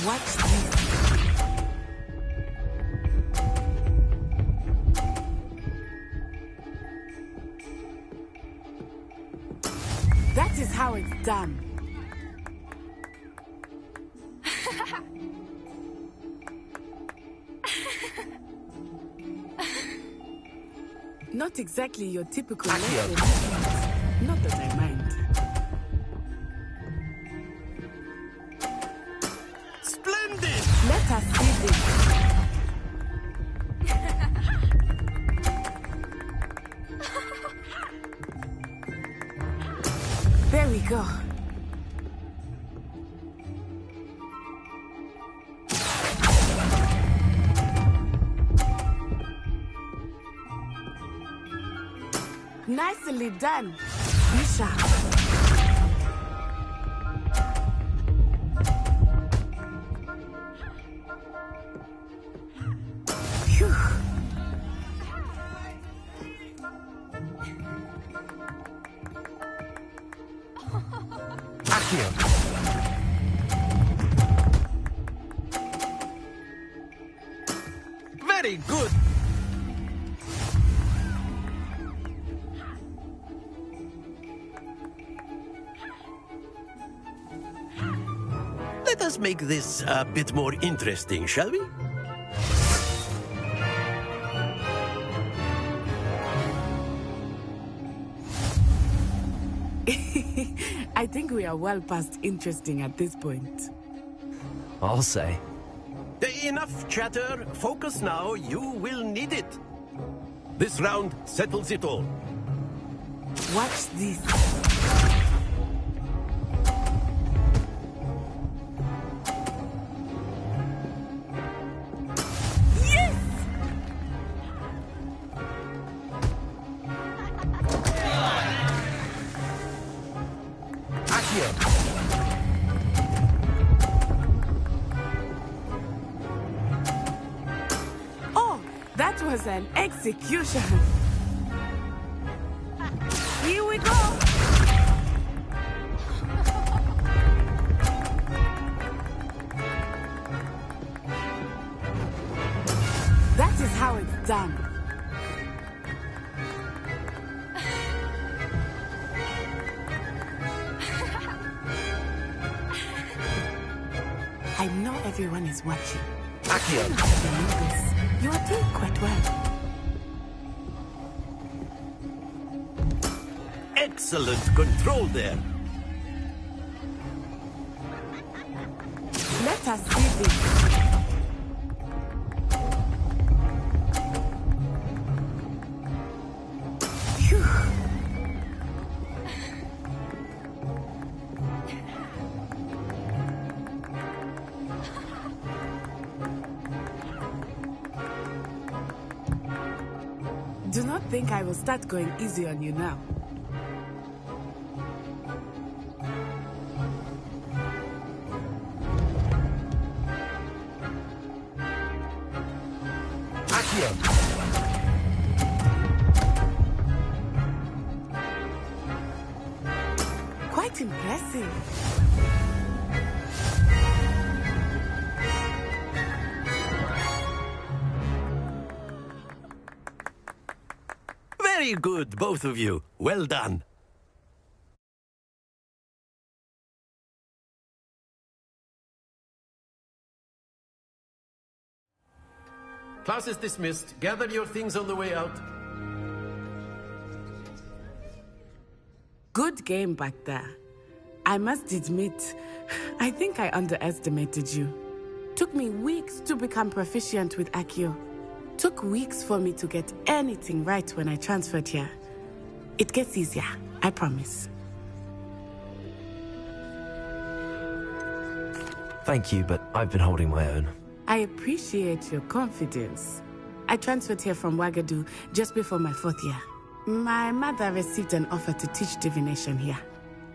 Watch this. That is how it's done. Not exactly your typical lesson. Not that I mind. Splendid! Let us see this. There we go. Nicely done. Be sharp. Phew. Accio. Very good! Let us make this a bit more interesting, shall we? I think we are well past interesting at this point. I'll say. Enough chatter. Focus now. You will need it. This round settles it all. Watch this. Oh, that was an execution. Here we go. That is how it's done. I know everyone is watching. Accio. You are doing quite well. Excellent control there. Let us see this. Phew. Do not think I will start going easy on you now. Quite impressive. Very good, both of you. Well done. Class is dismissed. Gather your things on the way out. Good game back there. I must admit, I think I underestimated you. Took me weeks to become proficient with Accio. Took weeks for me to get anything right when I transferred here. It gets easier, I promise. Thank you, but I've been holding my own. I appreciate your confidence. I transferred here from Wagadu just before my 4th year. My mother received an offer to teach divination here.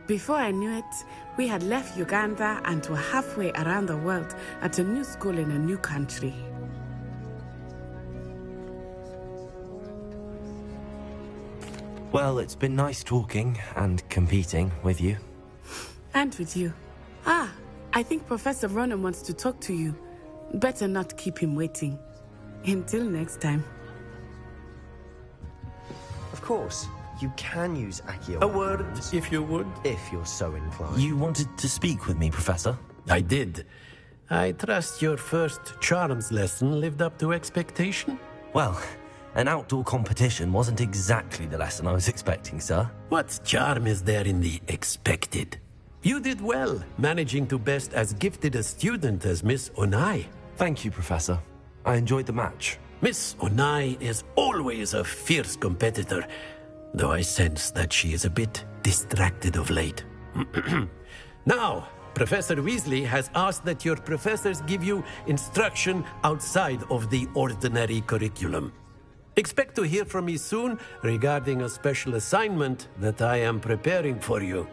Before I knew it, we had left Uganda and were halfway around the world at a new school in a new country. Well, it's been nice talking and competing with you. And with you. I think Professor Ronan wants to talk to you. Better not keep him waiting. Until next time. Of course, you can use Accio. A word, if you would. If you're so inclined. You wanted to speak with me, Professor? I did. I trust your first charms lesson lived up to expectation? Well, an outdoor competition wasn't exactly the lesson I was expecting, sir. What charm is there in the expected? You did well, managing to best as gifted a student as Miss Onai. Thank you, Professor. I enjoyed the match. Miss Onai is always a fierce competitor, though I sense that she is a bit distracted of late. Now, Professor Weasley has asked that your professors give you instruction outside of the ordinary curriculum. Expect to hear from me soon regarding a special assignment that I am preparing for you.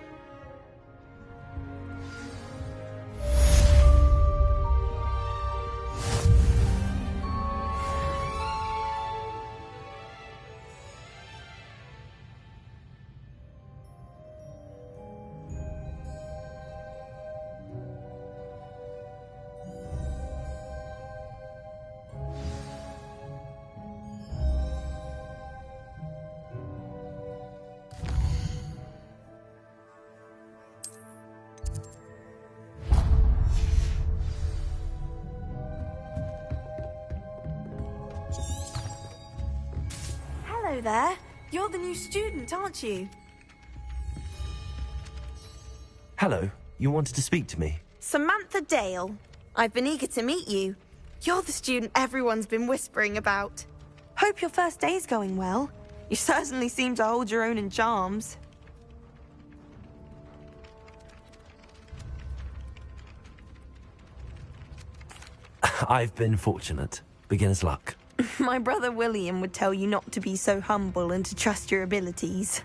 Hello there. You're the new student, aren't you? Hello, you wanted to speak to me? Samantha Dale. I've been eager to meet you. You're the student everyone's been whispering about. Hope your first day's going well. You certainly seem to hold your own in charms. I've been fortunate. Beginner's luck. My brother William would tell you not to be so humble and to trust your abilities.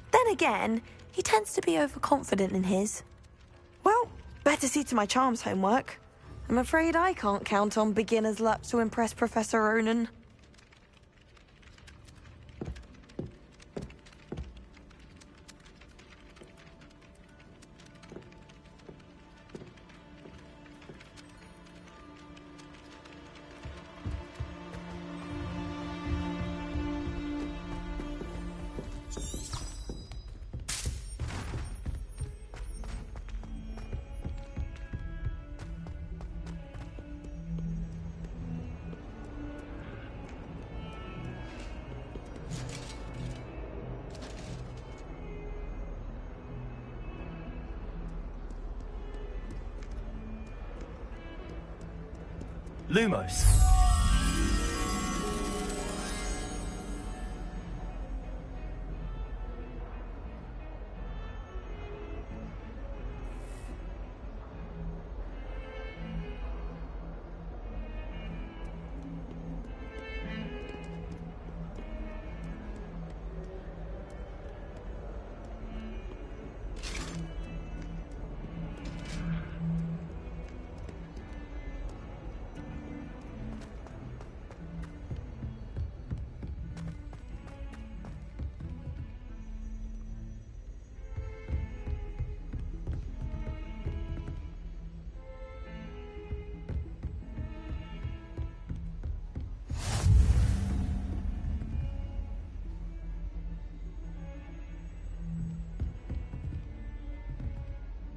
Then again, he tends to be overconfident in his. Well, better see to my charms homework. I'm afraid I can't count on beginner's luck to impress Professor Ronan. Lumos.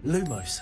Lumos.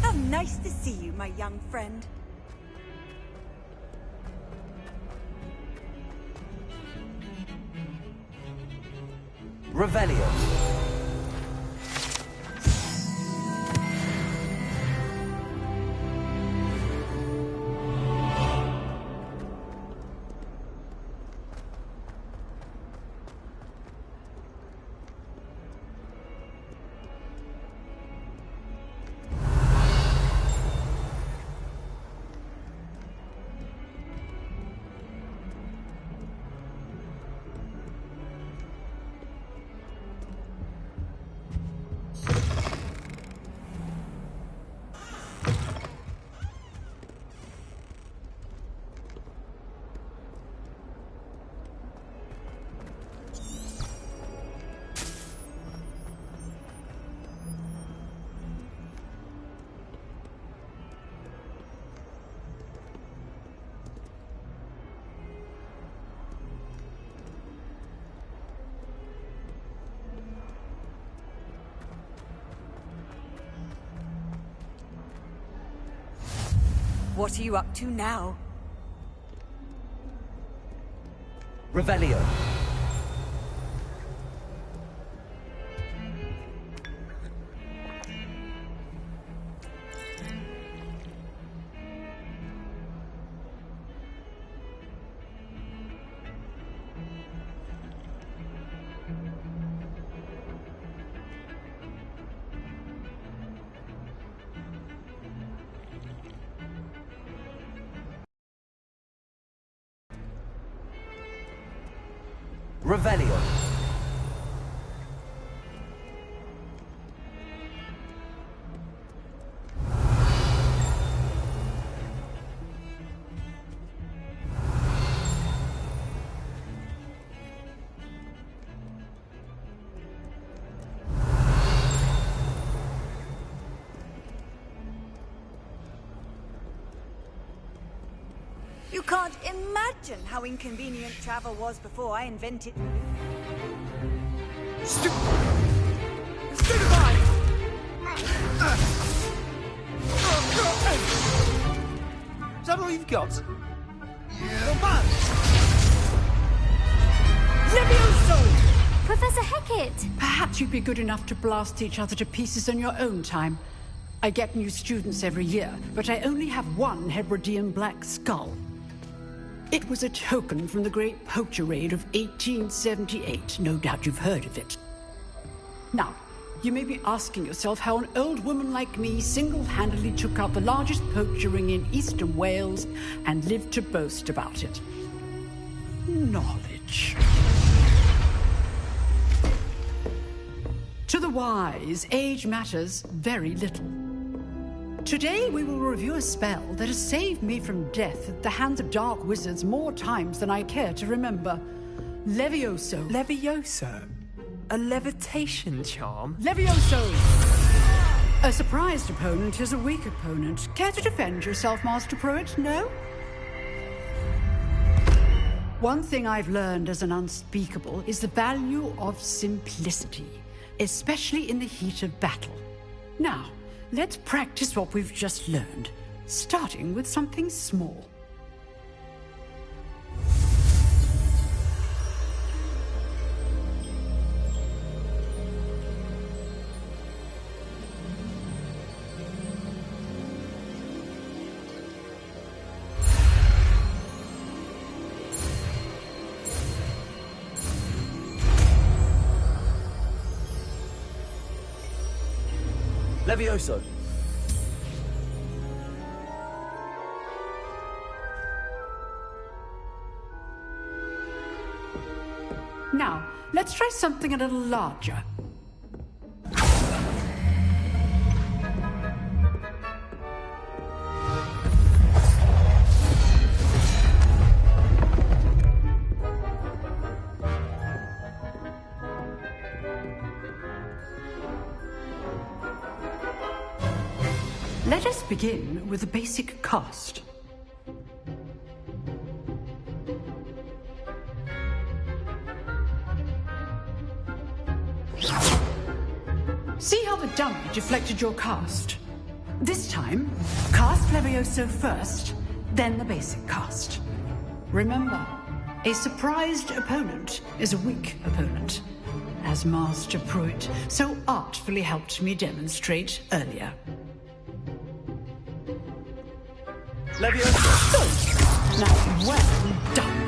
How nice to see you, my young friend. Revelio. What are you up to now? Revelio. Revelio. You can't imagine how inconvenient travel was before I invented... Stay alive! Is that all you've got? Yeah. Not bad. Levioso! Professor Hecat! Perhaps you'd be good enough to blast each other to pieces in your own time. I get new students every year, but I only have one Hebridean black skull. It was a token from the Great Poacher Raid of 1878. No doubt you've heard of it. Now, you may be asking yourself how an old woman like me single-handedly took out the largest poacher ring in eastern Wales and lived to boast about it. Knowledge. To the wise, age matters very little. Today we will review a spell that has saved me from death at the hands of dark wizards more times than I care to remember. Levioso. Levioso? A levitation charm? Levioso! A surprised opponent is a weak opponent. Care to defend yourself, Master Pruitt? No? One thing I've learned as an unspeakable is the value of simplicity, especially in the heat of battle. Now, let's practice what we've just learned, starting with something small. Levioso! Now, let's try something a little larger. Let us begin with the basic cast. See how the dummy deflected your cast? This time, cast Levioso first, then the basic cast. Remember, a surprised opponent is a weak opponent, as Master Pruitt so artfully helped me demonstrate earlier. Levioso! Now, well done.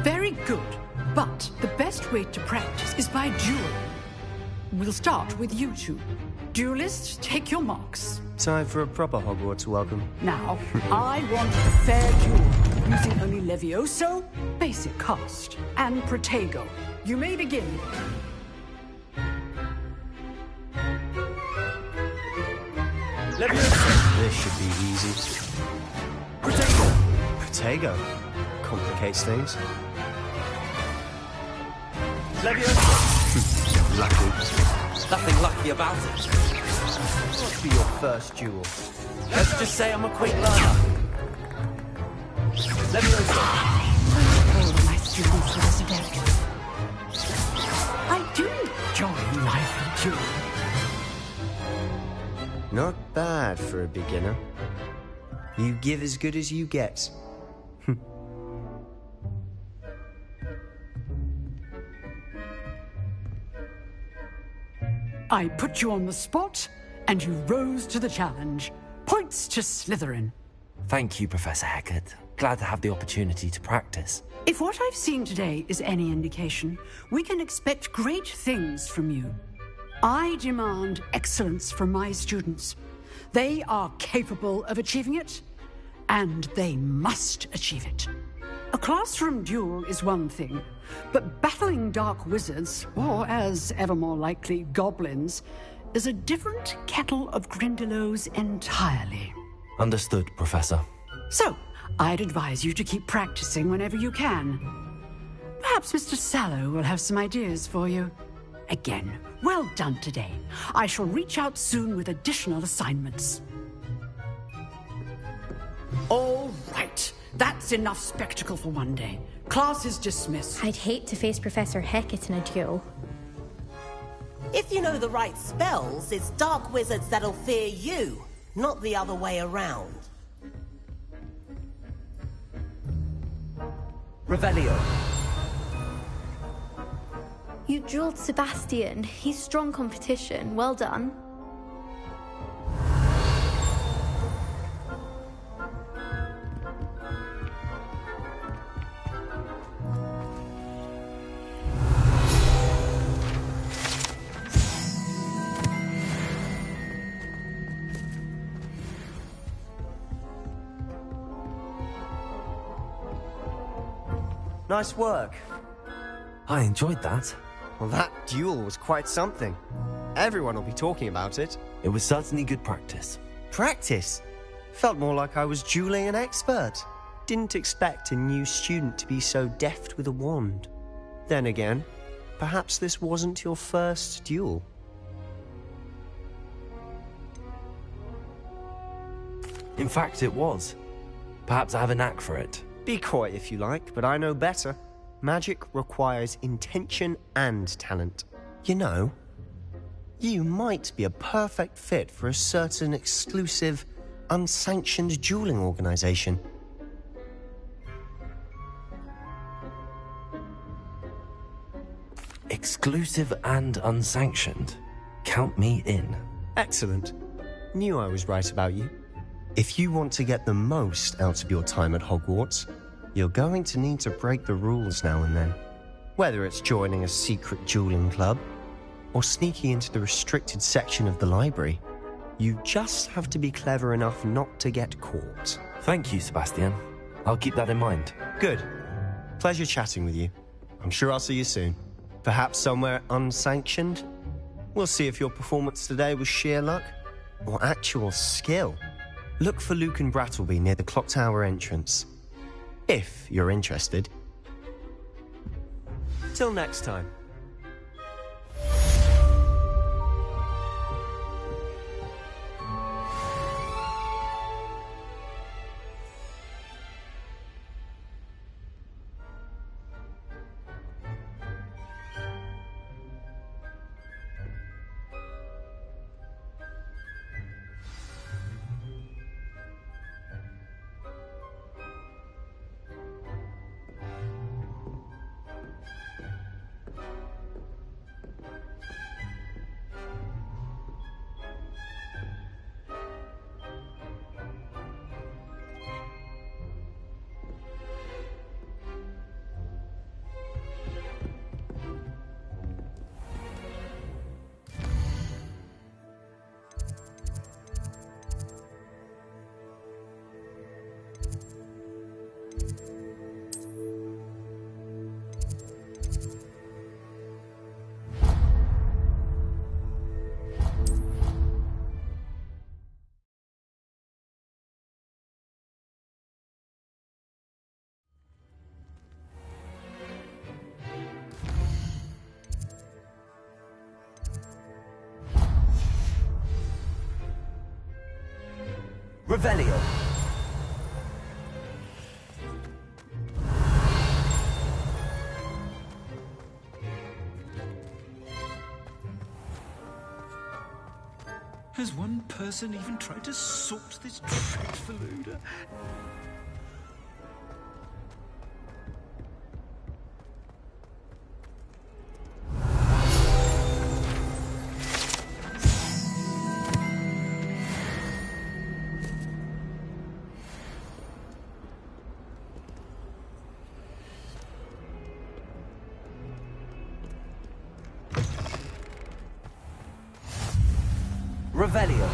Very good, but the best way to practice is by duel. We'll start with you two. Duelists, take your marks. Time for a proper Hogwarts welcome. Now, I want a fair duel, using only Levioso, basic cast, and Protego. You may begin. Levioso! This should be easy. Protego! Protego. Complicates things. Levioso! Lucky. Nothing lucky about it. Must be your first duel. Let's just say I'm a quick learner. Levioso! Oh, my students for this event. I do enjoy lively dueling. Not bad for a beginner. You give as good as you get. I put you on the spot, and you rose to the challenge. Points to Slytherin. Thank you, Professor Hecat. Glad to have the opportunity to practice. If what I've seen today is any indication, we can expect great things from you. I demand excellence from my students. They are capable of achieving it, and they must achieve it. A classroom duel is one thing, but battling dark wizards, or as ever more likely, goblins, is a different kettle of Grindylows entirely. Understood, Professor. So, I'd advise you to keep practicing whenever you can. Perhaps Mr. Sallow will have some ideas for you. Again, well done today. I shall reach out soon with additional assignments. All right. That's enough spectacle for one day. Class is dismissed. I'd hate to face Professor Hecat in a duel. If you know the right spells, it's dark wizards that'll fear you, not the other way around. Revelio. You dueled Sebastian. He's strong competition. Well done. Nice work. I enjoyed that. Well, that duel was quite something. Everyone will be talking about it. It was certainly good practice. Practice? Felt more like I was dueling an expert. Didn't expect a new student to be so deft with a wand. Then again, perhaps this wasn't your first duel. In fact, it was. Perhaps I have a knack for it. Be coy if you like, but I know better. Magic requires intention and talent. You know, you might be a perfect fit for a certain exclusive, unsanctioned dueling organization. Exclusive and unsanctioned. Count me in. Excellent. Knew I was right about you. If you want to get the most out of your time at Hogwarts, you're going to need to break the rules now and then. Whether it's joining a secret dueling club or sneaking into the restricted section of the library, you just have to be clever enough not to get caught. Thank you, Sebastian. I'll keep that in mind. Good. Pleasure chatting with you. I'm sure I'll see you soon. Perhaps somewhere unsanctioned? We'll see if your performance today was sheer luck or actual skill. Look for Luke and Brattleby near the clock tower entrance, if you're interested. Till next time. Revelio. Has one person even tried to sort this dreadful odor? Revelio.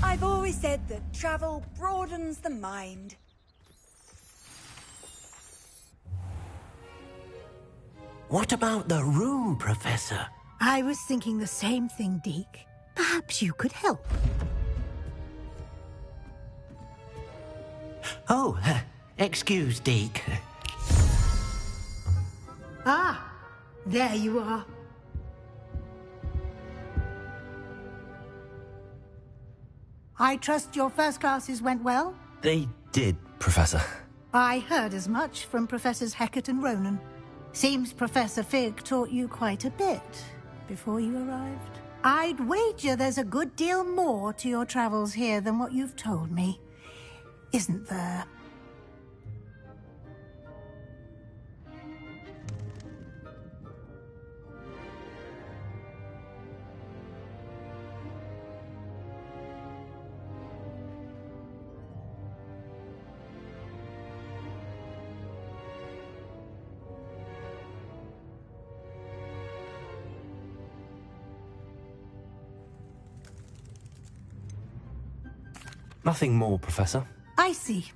I've always said that travel broadens the mind. What about the room, Professor? I was thinking the same thing, Deke. Perhaps you could help. Oh, excuse, Deke. Ah, there you are. I trust your first classes went well? They did, Professor. I heard as much from Professors Hecat and Ronan. Seems Professor Fig taught you quite a bit before you arrived. I'd wager there's a good deal more to your travels here than what you've told me. Isn't there? Nothing more, Professor. I see.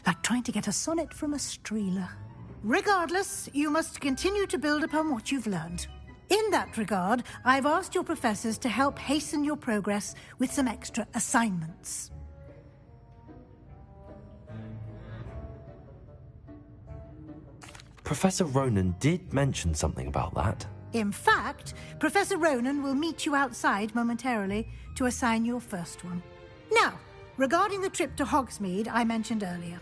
Like trying to get a sonnet from a streeler. Regardless, you must continue to build upon what you've learned. In that regard, I've asked your professors to help hasten your progress with some extra assignments. Professor Ronan did mention something about that. In fact, Professor Ronan will meet you outside momentarily to assign your first one. Now, regarding the trip to Hogsmeade I mentioned earlier.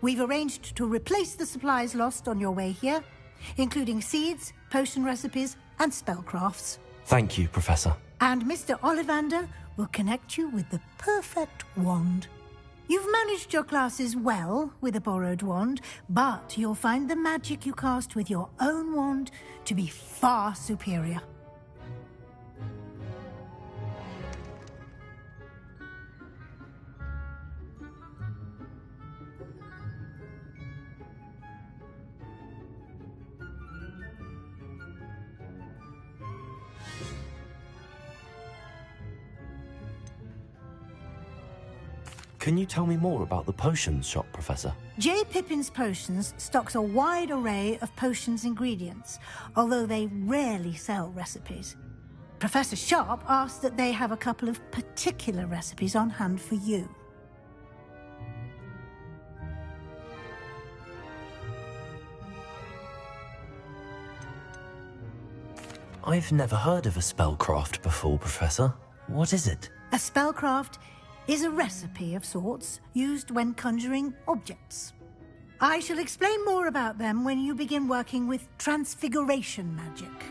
We've arranged to replace the supplies lost on your way here, including seeds, potion recipes, and spellcrafts. Thank you, Professor. And Mr. Ollivander will connect you with the perfect wand. You've managed your classes well with a borrowed wand, but you'll find the magic you cast with your own wand to be far superior. Can you tell me more about the potions shop, Professor? J. Pippin's Potions stocks a wide array of potions ingredients, although they rarely sell recipes. Professor Sharp asked that they have a couple of particular recipes on hand for you. I've never heard of a spellcraft before, Professor. What is it? A spellcraft is a recipe of sorts used when conjuring objects. I shall explain more about them when you begin working with transfiguration magic.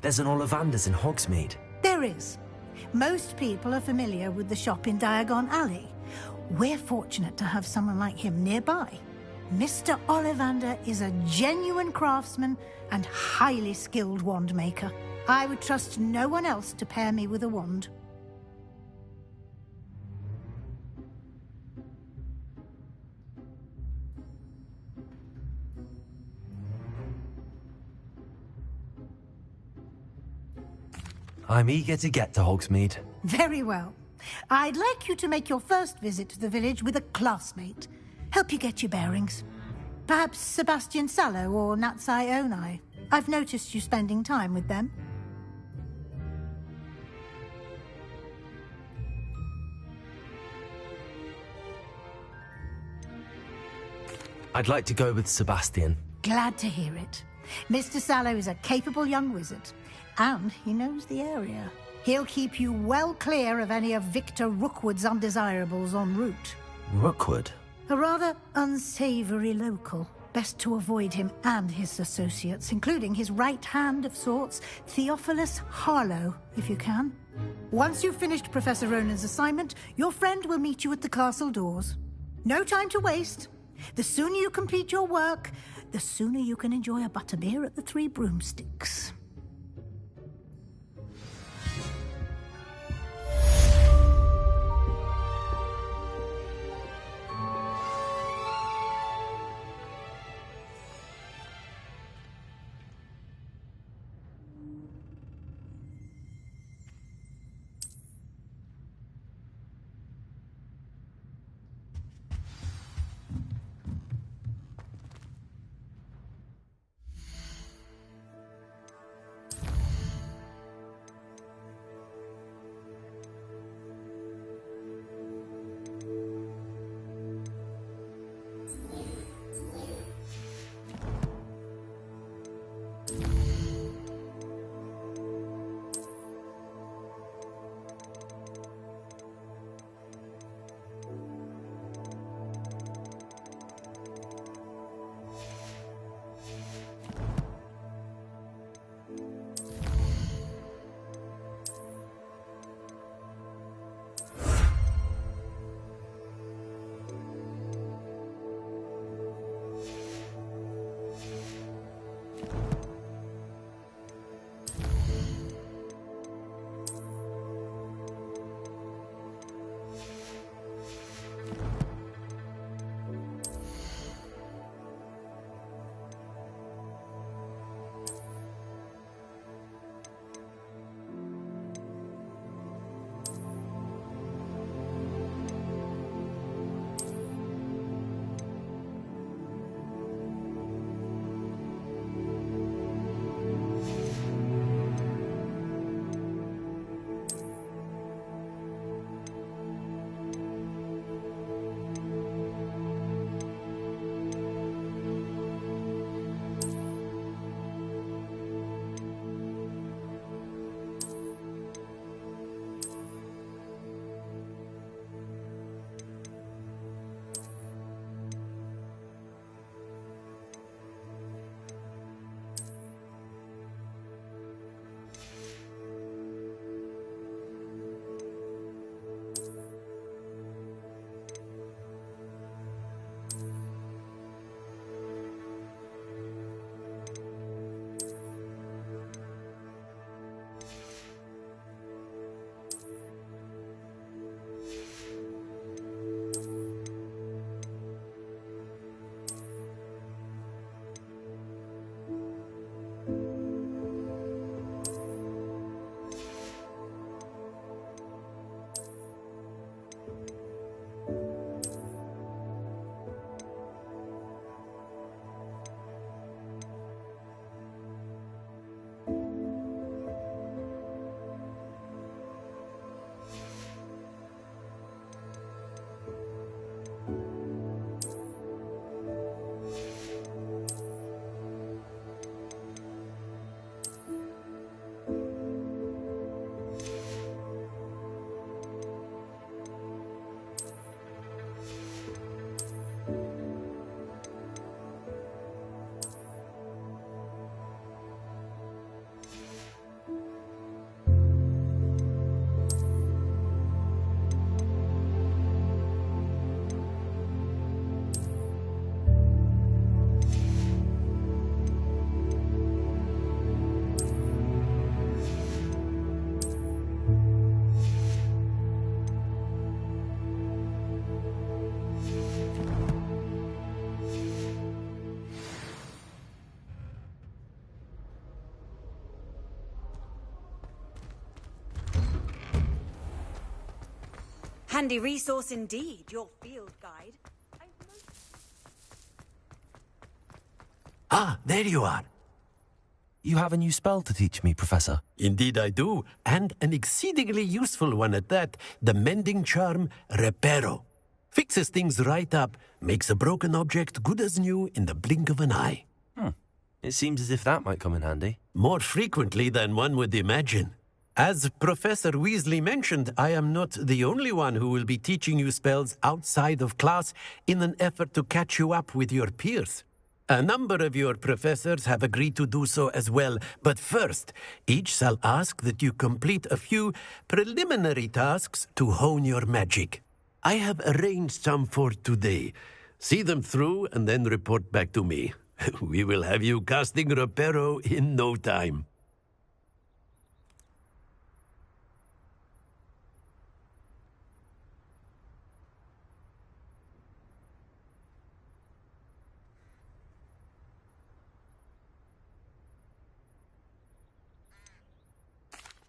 There's an Ollivander's in Hogsmeade. There is. Most people are familiar with the shop in Diagon Alley. We're fortunate to have someone like him nearby. Mr. Ollivander is a genuine craftsman and highly skilled wand maker. I would trust no one else to pair me with a wand. I'm eager to get to Hogsmeade. Very well. I'd like you to make your first visit to the village with a classmate. Help you get your bearings. Perhaps Sebastian Sallow or Natsai Onai. I've noticed you spending time with them. I'd like to go with Sebastian. Glad to hear it. Mr. Sallow is a capable young wizard, and he knows the area. He'll keep you well clear of any of Victor Rookwood's undesirables en route. Rookwood? A rather unsavory local. Best to avoid him and his associates, including his right hand of sorts, Theophilus Harlow, if you can. Once you've finished Professor Ronan's assignment, your friend will meet you at the castle doors. No time to waste. The sooner you complete your work, the sooner you can enjoy a butterbeer at the Three Broomsticks. Handy resource indeed, your field guide. Ah, there you are. You have a new spell to teach me, Professor. Indeed I do, and an exceedingly useful one at that. The mending charm, Reparo. Fixes things right up, makes a broken object good as new in the blink of an eye. It seems as if that might come in handy. More frequently than one would imagine. As Professor Weasley mentioned, I am not the only one who will be teaching you spells outside of class in an effort to catch you up with your peers. A number of your professors have agreed to do so as well, but first, each shall ask that you complete a few preliminary tasks to hone your magic. I have arranged some for today. See them through and then report back to me. We will have you casting Reparo in no time.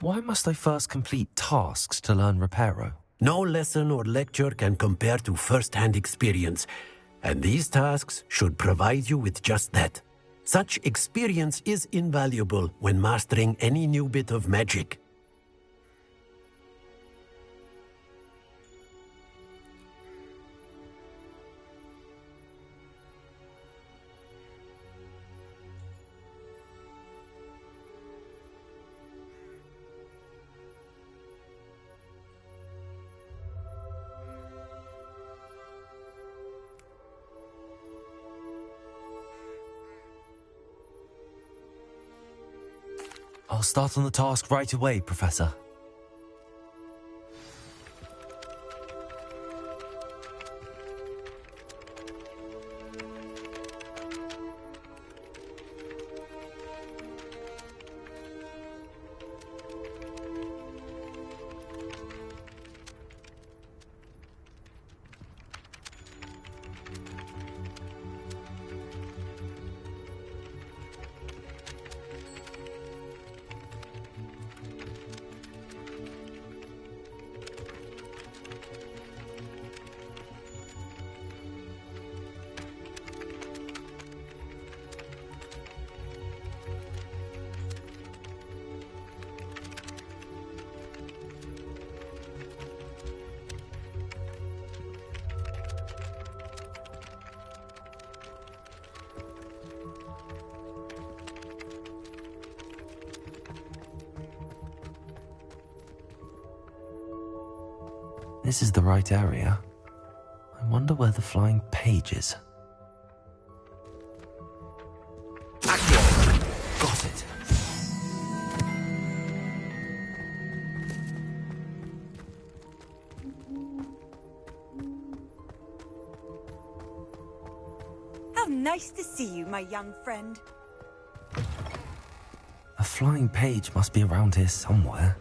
Why must I first complete tasks to learn Reparo? No lesson or lecture can compare to first-hand experience, and these tasks should provide you with just that. Such experience is invaluable when mastering any new bit of magic. I'll start on the task right away, Professor. This is the right area. I wonder where the flying page is. Got it. How nice to see you, my young friend. A flying page must be around here somewhere.